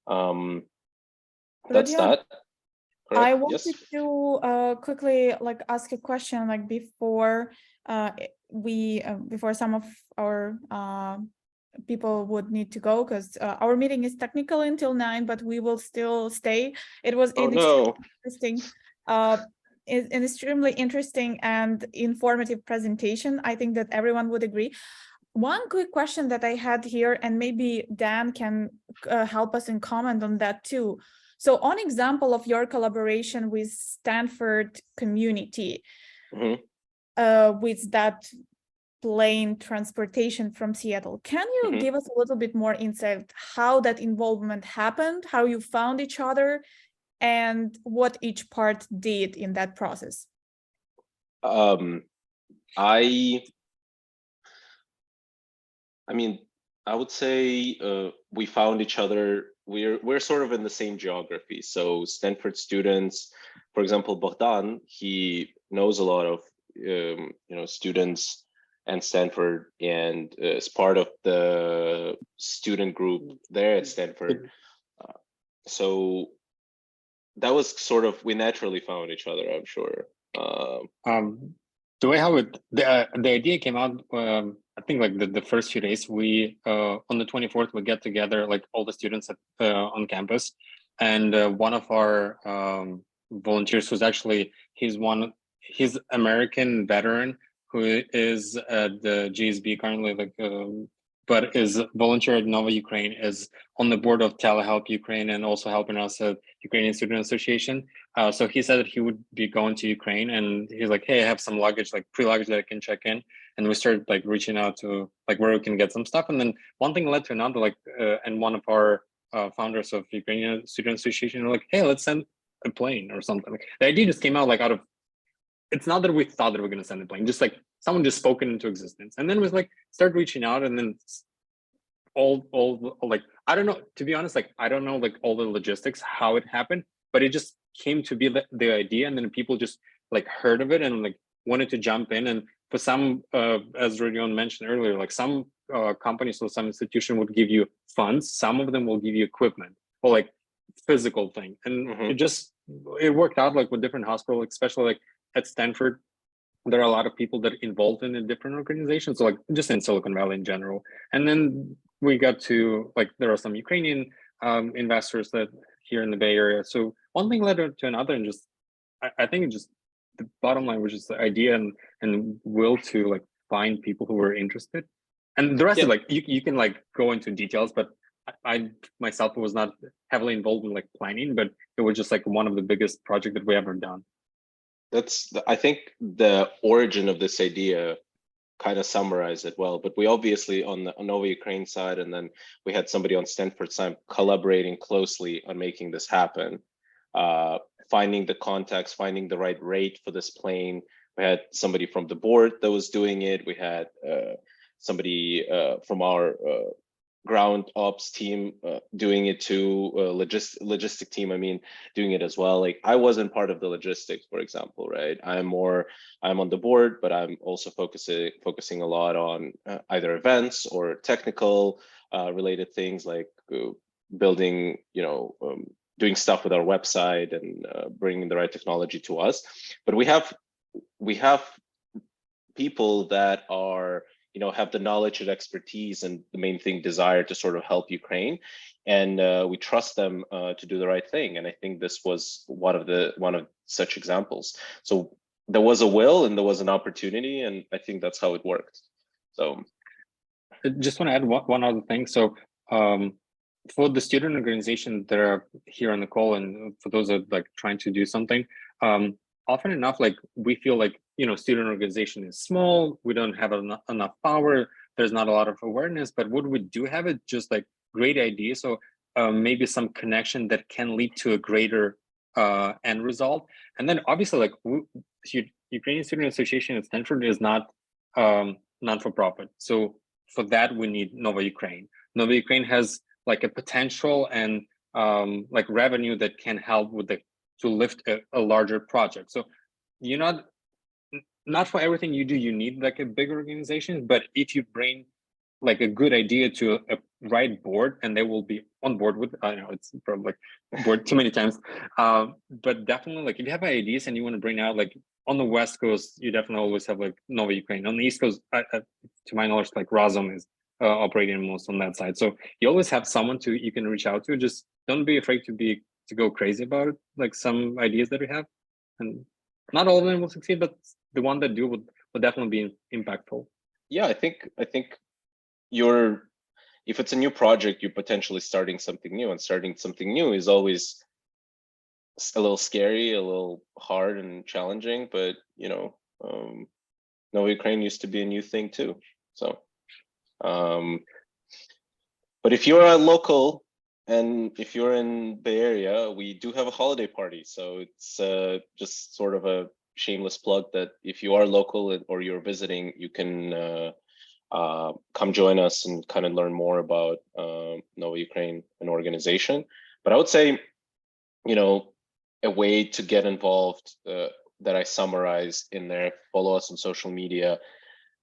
that's that. Correct? I wanted yes. to quickly ask a question before before some of our people would need to go, because our meeting is technical until 9, but we will still stay. It was interesting, an extremely interesting and informative presentation. I think that everyone would agree. One quick question that I had here, and maybe Dan can help us and comment on that too. So on example of your collaboration with Stanford community, with that plane transportation from Seattle, can you give us a little bit more insight how that involvement happened, how you found each other, and what each part did in that process? I would say we found each other. We're sort of in the same geography. So Stanford students, for example, Bogdan, he knows a lot of students and Stanford, and is part of the student group there at Stanford. So that was sort of, we naturally found each other, I'm sure. The way how the idea came out I think like the first few days, we on the 24th we get together, like all the students on campus, and one of our volunteers who's actually he's American veteran who is at the GSB currently, like but is volunteer at Nova Ukraine, is on the board of Telehelp Ukraine and also helping us at Ukrainian Student Association. So he said that he would be going to Ukraine, and he's like, hey, I have some luggage, like pre-luggage that I can check in. And we started like reaching out to like where we can get some stuff. And then one thing led to another, like, and one of our founders of Ukrainian Student Association were like, hey, let's send a plane or something. Like, the idea just came out like out of, it's not that we thought that we were going to send a plane, just like someone just spoke it into existence. And then it was like, start reaching out, and then all like, I don't know, to be honest, like, I don't know, like all the logistics, how it happened, but it just came to be the idea. And then people just like heard of it and like wanted to jump in. And for some, as Rodion mentioned earlier, like some companies or some institution would give you funds, some of them will give you equipment or like physical thing. And it worked out like with different hospitals, especially like at Stanford. There are a lot of people that are involved in a different organizations, so like just in Silicon Valley in general. And then we got to like, there are some Ukrainian investors that here in the Bay Area. So one thing led to another, and just, I think it just, the bottom line was just the idea and will to like find people who were interested. And the rest is like, you can like go into details, but I myself was not heavily involved in like planning, but it was just like one of the biggest projects that we ever done. I think the origin of this idea kind of summarized it well, but we obviously on the Nova Ukraine side, and then we had somebody on Stanford side collaborating closely on making this happen, finding the contacts, finding the right rate for this plane. We had somebody from the board that was doing it. We had somebody from our ground ops team doing it too, logistic team, I mean, doing it as well. Like I wasn't part of the logistics, for example, right? I'm on the board, but I'm also focusing a lot on either events or technical related things like building, doing stuff with our website and bringing the right technology to us. But we have people that are, have the knowledge and expertise, and the main thing, desire to sort of help Ukraine, and we trust them to do the right thing. And I think this was one of such examples. So there was a will and there was an opportunity, and I think that's how it worked. So I just want to add one other thing. So for the student organization that are here on the call, and for those that are like trying to do something, often enough, like we feel like, student organization is small, we don't have enough power, there's not a lot of awareness, but what we do have is just like great ideas. So maybe some connection that can lead to a greater end result. And then obviously, like Ukrainian Student Association at Stanford is not non-for-profit. So for that, we need Nova Ukraine. Nova Ukraine has like a potential and like revenue that can help with to lift a larger project. So you're not for everything you do, you need like a big organization, but if you bring like a good idea to a right board, and they will be on board with, I know it's probably like board too many times, but definitely like if you have ideas and you want to bring out, like on the West Coast, you definitely always have like Nova Ukraine. On the East Coast, to my knowledge, like Razom is operating most on that side. So you always have someone you can reach out to. Just don't be afraid to go crazy about it, like some ideas that we have, and not all of them will succeed, but the one that do would definitely be impactful. Yeah, I think if it's a new project, you're potentially starting something new, and starting something new is always a little scary, a little hard and challenging, but Nova Ukraine used to be a new thing too. So but if you're a local, and if you're in Bay Area, we do have a holiday party. So it's just sort of a shameless plug that if you are local or you're visiting, you can come join us and kind of learn more about Nova Ukraine, an organization. But I would say, a way to get involved that I summarize in there, follow us on social media.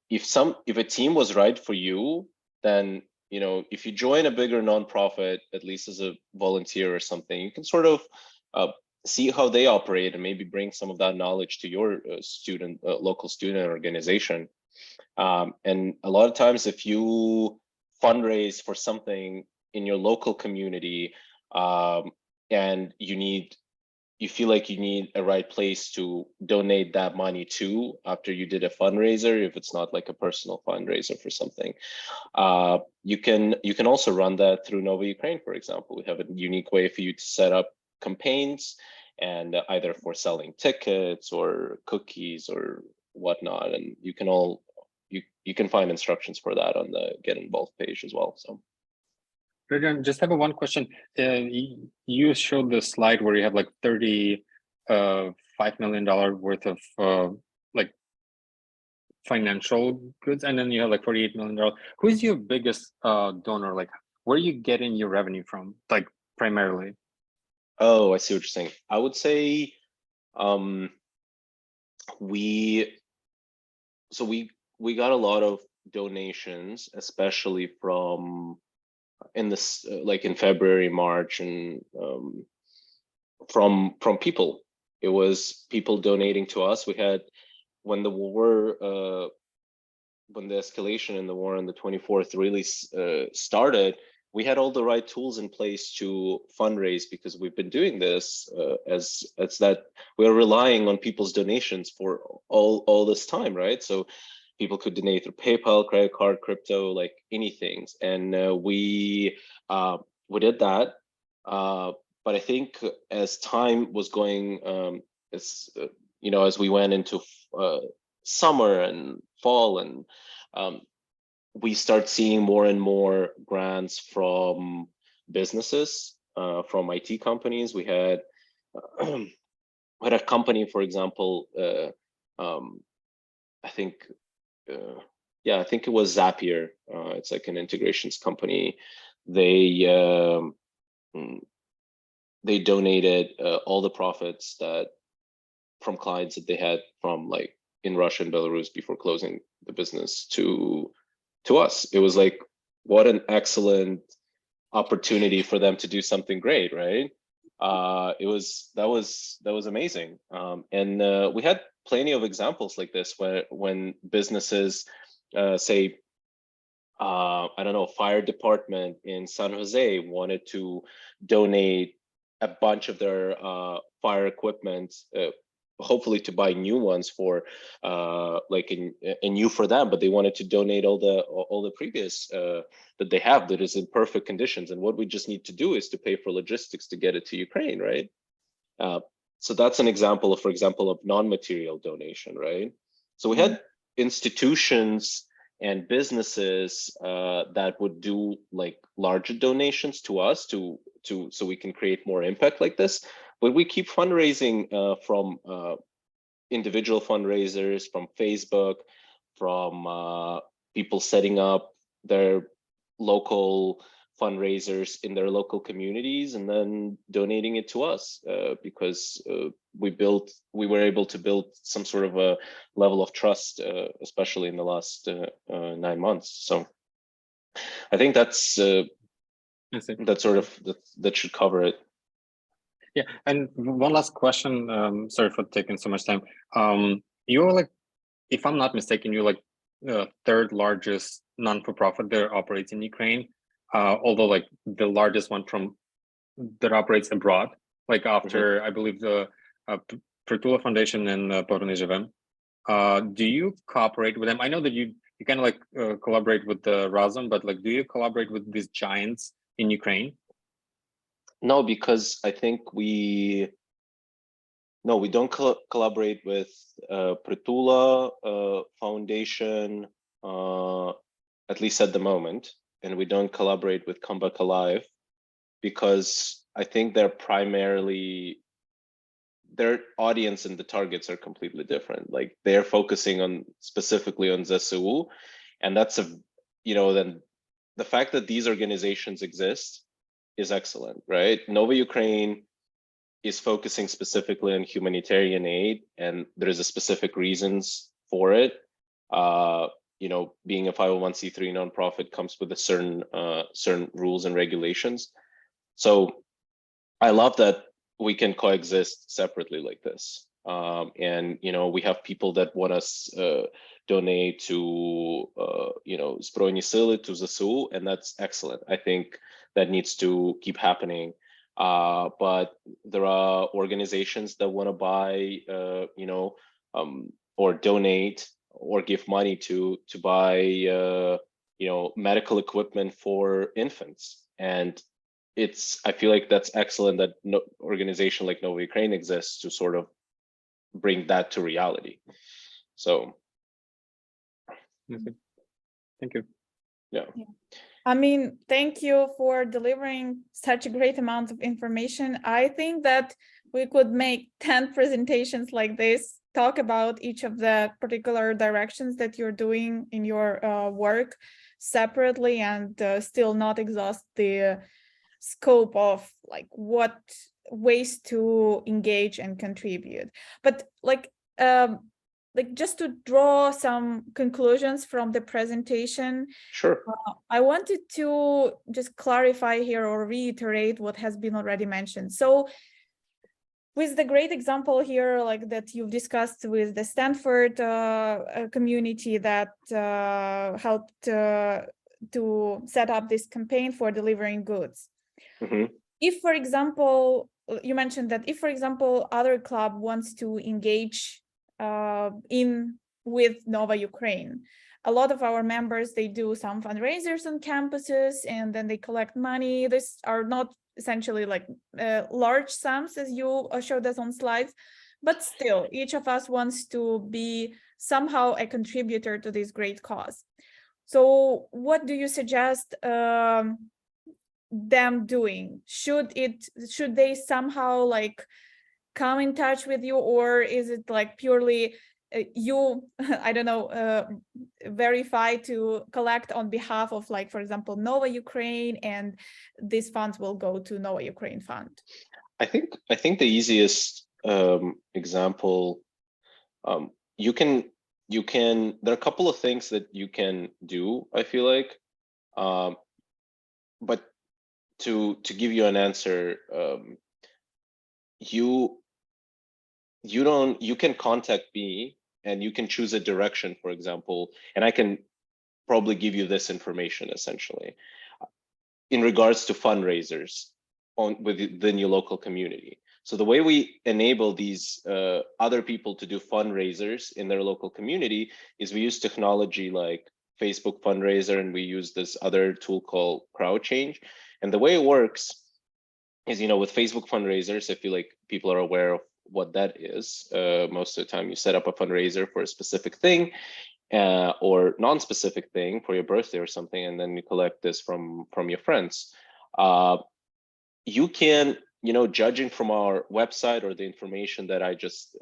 If a team was right for you, then if you join a bigger nonprofit, at least as a volunteer or something, you can sort of see how they operate and maybe bring some of that knowledge to your local student organization. And a lot of times, if you fundraise for something in your local community, and you feel like you need a right place to donate that money to after you did a fundraiser, if it's not like a personal fundraiser for something, you can also run that through Nova Ukraine, for example. We have a unique way for you to set up campaigns, and either for selling tickets or cookies or whatnot, and you can find instructions for that on the Get Involved page as well. So. Brilliant. Just have one question. You showed the slide where you have like $35 million worth of like financial goods, and then you have like $48 million. Who is your biggest donor? Like, where are you getting your revenue from, like primarily? Oh, I see what you're saying. I would say we got a lot of donations, especially from in this like in February, March, and from people. It was people donating to us. We had, when the war when the escalation in the war on the 24th really started, we had all the right tools in place to fundraise, because we've been doing this as that we're relying on people's donations for all this time, right? So people could donate through PayPal, credit card, crypto, like anything, and we did that. But I think as time was going, as we went into summer and fall, and we start seeing more and more grants from businesses, from IT companies. We had a company, for example, I think it was Zapier. It's like an integrations company. They donated all the profits from clients that they had from like in Russia and Belarus before closing the business to us. It was like, what an excellent opportunity for them to do something great, right? That was amazing. And we had plenty of examples like this when businesses say, I don't know, fire department in San Jose wanted to donate a bunch of their fire equipment, hopefully to buy new ones for like a new for them, but they wanted to donate all the previous that they have that is in perfect conditions, and what we just need to do is to pay for logistics to get it to Ukraine, right? So that's an example, for example, of non-material donation, right? So we had institutions and businesses that would do like larger donations to us so we can create more impact like this. But we keep fundraising from individual fundraisers, from Facebook, from people setting up their local fundraisers in their local communities and then donating it to us because we were able to build some sort of a level of trust, especially in the last 9 months. So I think that should cover it. Yeah, and one last question. Sorry for taking so much time. You're like, if I'm not mistaken, you're like the third largest non-for-profit that operates in Ukraine. Although like the largest one that operates abroad, like after I believe the Prytula Foundation and Porodny GBM. Do you cooperate with them? I know that you kind of like collaborate with the Razum, but like, do you collaborate with these giants in Ukraine? No, because I think we don't collaborate with Prytula Foundation, at least at the moment, and we don't collaborate with Come Back Alive because I think their audience and the targets are completely different. Like they're focusing specifically on ZSU, and that's then the fact that these organizations exist is excellent, right? Nova Ukraine is focusing specifically on humanitarian aid, and there's a specific reasons for it. Being a 501c3 nonprofit comes with a certain rules and regulations. So I love that we can coexist separately like this. And we have people that want us donate to Збройні Сили, to ZSU, and that's excellent. I think that needs to keep happening. But there are organizations that want to buy, or donate or give money to buy, medical equipment for infants. And I feel like that's excellent that no organization like Nova Ukraine exists to sort of bring that to reality. So. Thank you. Yeah. I mean, thank you for delivering such a great amount of information. I think that we could make 10 presentations like this, talk about each of the particular directions that you're doing in your work separately, and still not exhaust the scope of like what ways to engage and contribute. But like just to draw some conclusions from the presentation. Sure. I wanted to just clarify here or reiterate what has been already mentioned. So with the great example here, like that you've discussed with the Stanford community that helped to set up this campaign for delivering goods. Mm-hmm. If, for example, you mentioned that if, for example, other club wants to engage with Nova Ukraine, a lot of our members, they do some fundraisers on campuses and then they collect money. These are not essentially like large sums as you showed us on slides, but still each of us wants to be somehow a contributor to this great cause. So what do you suggest them doing? Should they somehow like come in touch with you, or is it like purely you I don't know verify to collect on behalf of, like, for example, Nova Ukraine, and these funds will go to Nova Ukraine fund? I think the easiest example, you can there are a couple of things that you can do, I feel like, but to give you an answer, you can contact me and you can choose a direction, for example, and I can probably give you this information essentially in regards to fundraisers within your local community. So the way we enable these other people to do fundraisers in their local community is we use technology like Facebook fundraiser, and we use this other tool called CrowdChange. And the way it works is, with Facebook fundraisers, I feel like people are aware of what that is. Most of the time you set up a fundraiser for a specific thing or non-specific thing for your birthday or something, and then you collect this from your friends. You can, judging from our website or the information that I just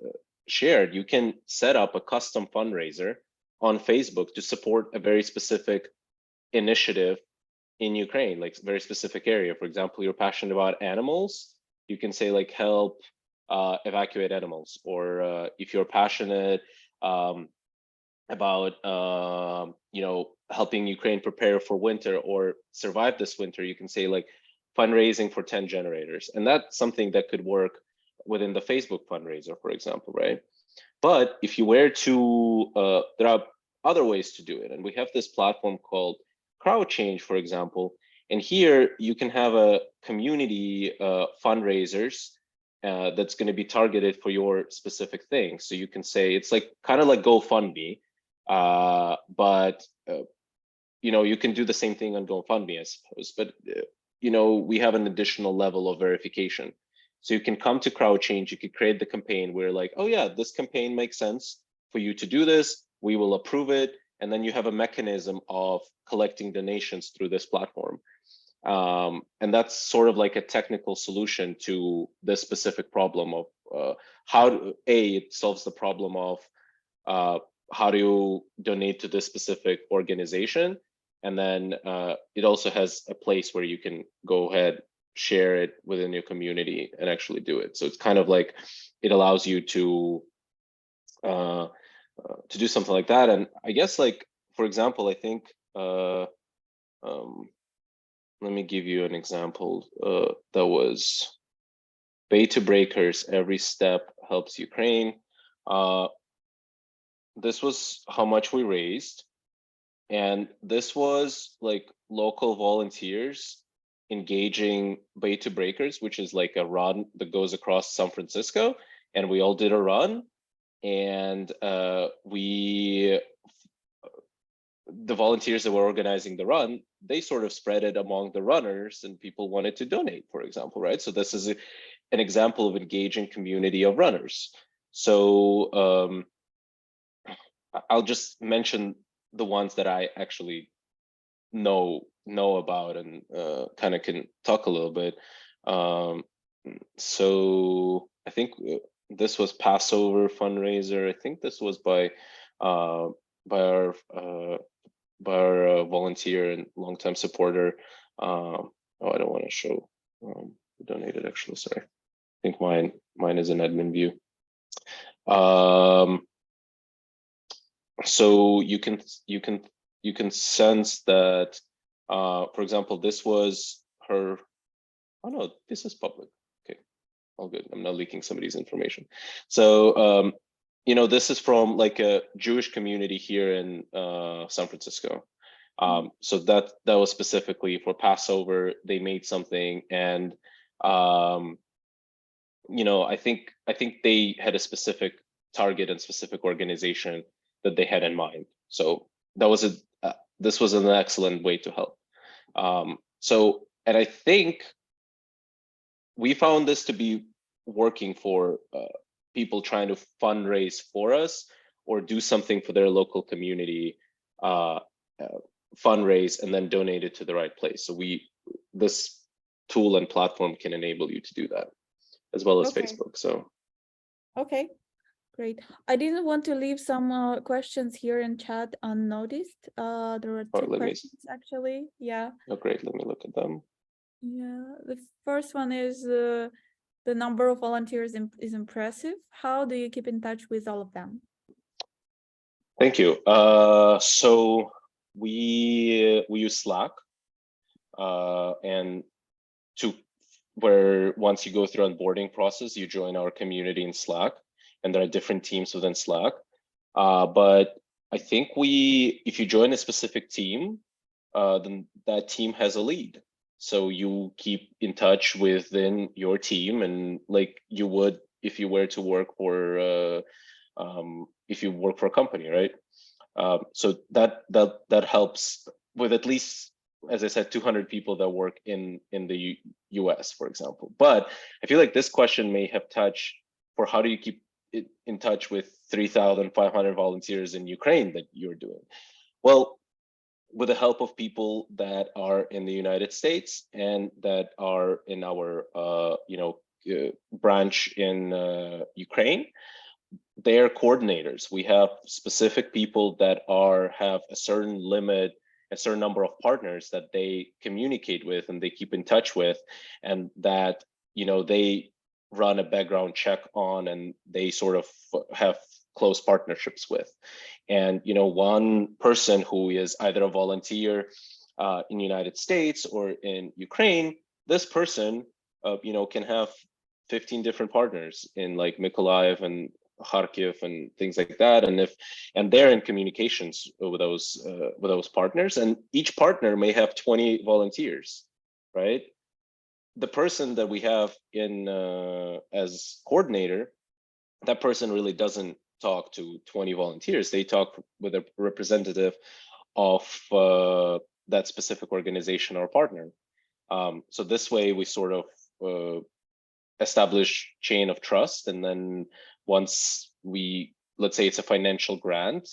shared, you can set up a custom fundraiser on Facebook to support a very specific initiative in Ukraine, like very specific area. For example, you're passionate about animals, you can say like help evacuate animals, or if you're passionate about helping Ukraine prepare for winter or survive this winter, you can say like fundraising for 10 generators. And that's something that could work within the Facebook fundraiser, for example, right? But if you were to, there are other ways to do it. And we have this platform called CrowdChange, for example. And here you can have a community fundraisers that's going to be targeted for your specific thing. So you can say it's like kind of like GoFundMe, but you can do the same thing on GoFundMe, I suppose. But we have an additional level of verification. So you can come to CrowdChange, you could create the campaign where like, oh yeah, this campaign makes sense for you to do this, we will approve it, and then you have a mechanism of collecting donations through this platform. And that's sort of like a technical solution to this specific problem of it solves the problem of how do you donate to this specific organization. And then it also has a place where you can go ahead, share it within your community and actually do it. So it's kind of like, it allows you to do something like that. And I guess, like, for example, I think, let me give you an example that was Bay to Breakers, every step helps Ukraine. This was how much we raised. And this was like local volunteers engaging Bay to Breakers, which is like a run that goes across San Francisco. And we all did a run. And the volunteers that were organizing the run, they sort of spread it among the runners, and people wanted to donate, for example, right? So this is an example of engaging community of runners. So I'll just mention the ones that I actually know about and kind of can talk a little bit. So I think this was Passover fundraiser. I think this was by our volunteer and longtime supporter. Oh, I don't want to show who donated, actually. Sorry, I think mine is an admin view. So you can sense that, for example, this was her. Oh no, this is public. Okay, all good. I'm not leaking somebody's information. So you know, this is from like a Jewish community here in San Francisco. So that was specifically for Passover. They made something, and you know, I think they had a specific target and specific organization that they had in mind. So that was this was an excellent way to help. So, and I think we found this to be working for people trying to fundraise for us or do something for their local community, fundraise and then donate it to the right place. So this tool and platform can enable you to do that, as well as Facebook. So okay, great. I didn't want to leave some questions here in chat unnoticed. There were two questions actually. Yeah. Oh, great. Let me look at them. Yeah, the first one is the number of volunteers is impressive. How do you keep in touch with all of them? Thank you. So we use Slack, and where once you go through onboarding process, you join our community in Slack, and there are different teams within Slack. But I think if you join a specific team, then that team has a lead. So you keep in touch within your team, and like you would if you were to work for if you work for a company, right? So that helps with at least, as I said, 200 people that work in the US, for example. But I feel like this question may have touched for how do you keep in touch with 3,500 volunteers in Ukraine that you're doing? Well, with the help of people that are in the United States and that are in our branch in Ukraine, they're coordinators. We have specific people that have a certain limit, a certain number of partners that they communicate with and they keep in touch with, and that they run a background check on, and they sort of have close partnerships with. And one person who is either a volunteer in the United States or in Ukraine, this person can have 15 different partners in like Mykolaiv and Kharkiv and things like that, and they're in communications with those partners, and each partner may have 20 volunteers, right? The person that we have in as coordinator, that person really doesn't talk to 20 volunteers. They talk with a representative of that specific organization or partner. So this way we sort of establish chain of trust, and then once let's say it's a financial grant,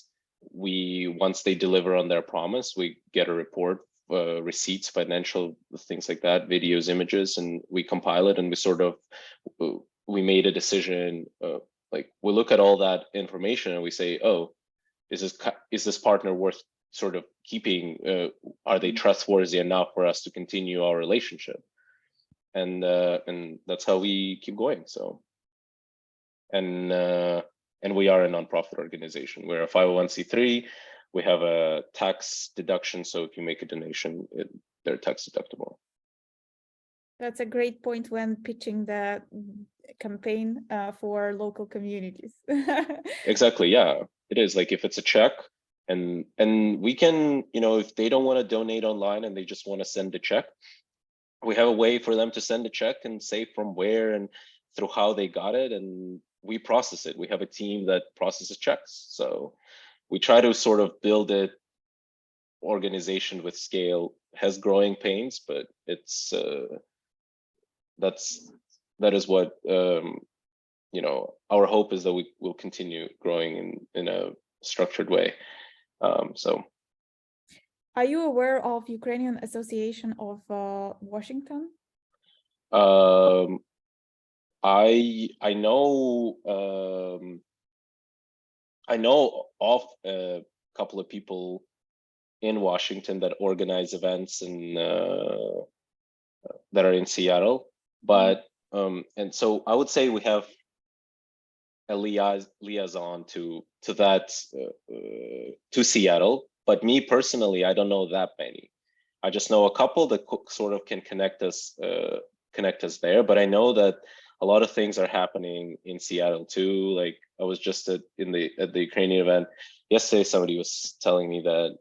once they deliver on their promise, we get a report, receipts, financial things like that, videos, images, and we compile it, and we made a decision. Like we look at all that information and we say, oh, is this partner worth sort of keeping? Are they trustworthy enough for us to continue our relationship? And that's how we keep going. So, and we are a nonprofit organization. We're a 501c3. We have a tax deduction, so if you make a donation, they're tax deductible. That's a great point when pitching the campaign for local communities. Exactly. Yeah, it is. Like if it's a check, and we can, if they don't want to donate online and they just want to send a check, we have a way for them to send a check and say from where and through how they got it, and we process it. We have a team that processes checks. So we try to sort of build it organization with scale, has growing pains, but it's that is what our hope is, that we will continue growing in a structured way. So are you aware of Ukrainian Association of Washington? I know of a couple of people in Washington that organize events and that are in Seattle, but and so I would say we have a liaison to that to Seattle, but me personally, I don't know that many. I just know a couple that sort of can connect us there, but I know that a lot of things are happening in Seattle too. Like I was just at the Ukrainian event yesterday. Somebody was telling me that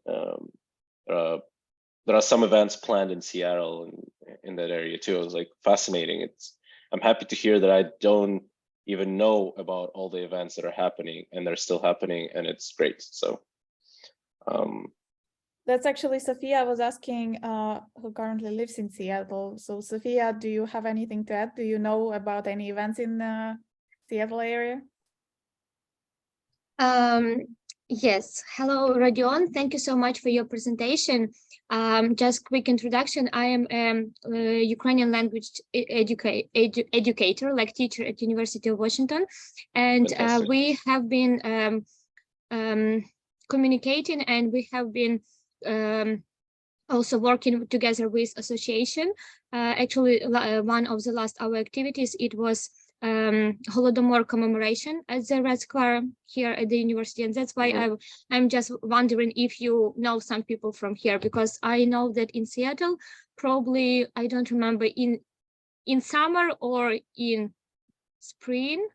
there are some events planned in Seattle and in that area too. It was like fascinating. I'm happy to hear that I don't even know about all the events that are happening, and they're still happening, and it's great. So that's actually Sophia was asking, who currently lives in Seattle. So Sophia, do you have anything to add? Do you know about any events in the Seattle area? Yes. Hello, Rodion. Thank you so much for your presentation. Just quick introduction. I am a Ukrainian language educator, like teacher at University of Washington. And we have been communicating, and we have been also working together with association. Actually, one of the last our activities, it was Holodomor commemoration at the Red Square here at the university, and that's why I'm just wondering if you know some people from here, because I know that in Seattle, probably I don't remember in summer or in spring,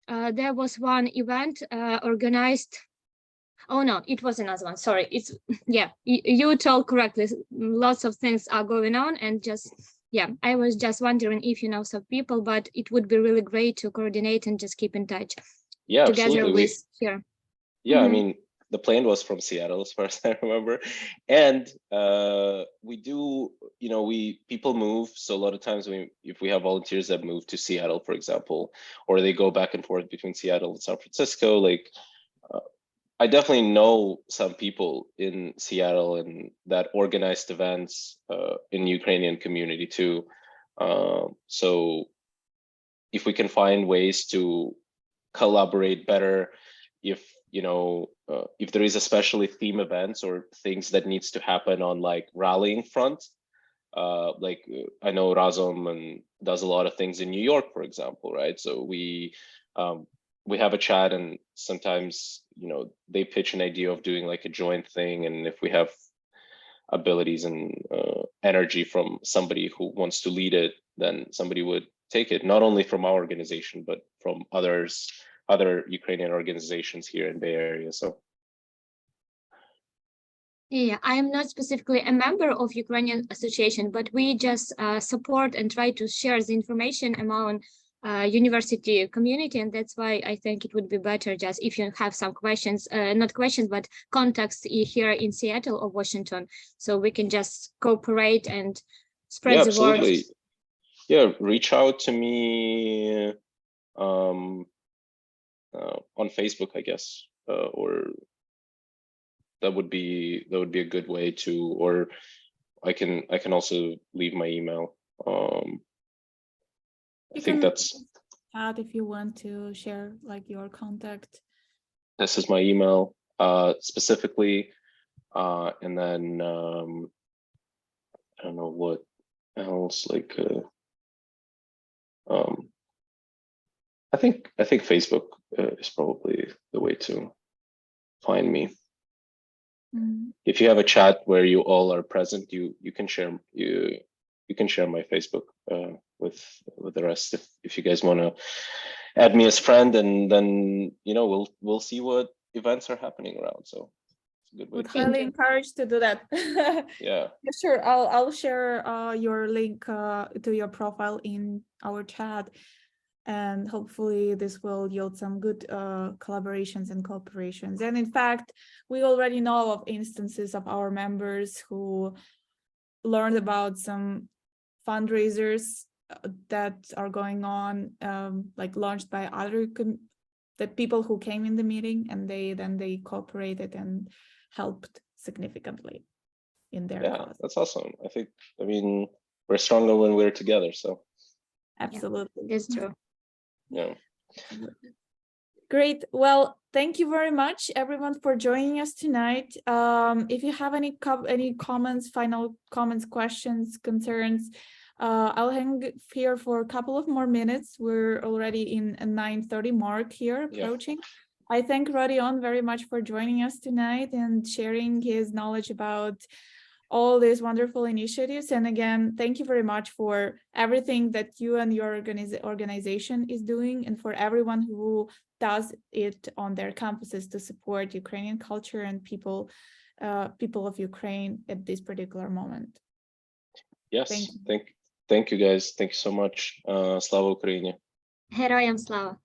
there was one event organized. Oh no, it was another one. Sorry, it's you told correctly. Lots of things are going on, and just I was just wondering if you know some people, but it would be really great to coordinate and just keep in touch. Yeah, together absolutely. With here. Yeah, I mean, the plane was from Seattle as far as I remember, and we do, people move. So a lot of times if we have volunteers that move to Seattle, for example, or they go back and forth between Seattle and San Francisco, like. I definitely know some people in Seattle and that organized events in Ukrainian community too. So if we can find ways to collaborate better, if if there is especially theme events or things that needs to happen on like rallying front, like I know Razom and does a lot of things in New York, for example, right? So we have a chat, and sometimes they pitch an idea of doing like a joint thing, and if we have abilities and energy from somebody who wants to lead it, then somebody would take it, not only from our organization but from other Ukrainian organizations here in Bay Area. So yeah, I am not specifically a member of Ukrainian association, but we just support and try to share the information among university community, and that's why I think it would be better just if you have some questions, not questions, but contacts here in Seattle or Washington, so we can just cooperate and spread the word. Yeah, reach out to me on Facebook, I guess, or that would be a good way to, or I can also leave my email. I think that's chat if you want to share like your contact. This is my email specifically, and then I don't know what else. Like, I think Facebook is probably the way to find me. If you have a chat where you all are present, you can share you can share my Facebook with the rest if you guys want to add me as friend, and then we'll see what events are happening around. So it's a good way. Would highly encourage to do that. Yeah. Sure. I'll share your link to your profile in our chat, and hopefully this will yield some good collaborations and cooperations. And in fact, we already know of instances of our members who learned about some fundraisers that are going on, like launched by other the people who came in the meeting, and they cooperated and helped significantly in their cause. That's awesome. I mean, we're stronger when we're together. So absolutely, that's true. Yeah. Great. Well, thank you very much, everyone, for joining us tonight. If you have any comments, final comments, questions, concerns, I'll hang here for a couple of more minutes. We're already in a 9:30 mark here, approaching. Yeah. I thank Rodion very much for joining us tonight and sharing his knowledge about all these wonderful initiatives. And again, thank you very much for everything that you and your organization is doing, and for everyone who does it on their campuses to support Ukrainian culture and people of Ukraine at this particular moment. Yes, thank you guys. Thank you so much. Slava Ukraini. Героям слава.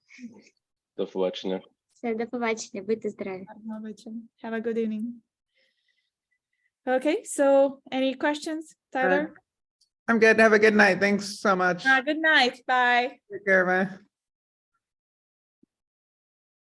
До побачення. Все, до побачення. Будьте здорові. Have a good evening. Okay, so any questions, Tyler? I'm good. Have a good night. Thanks so much. Good night. Bye. Take care, bye.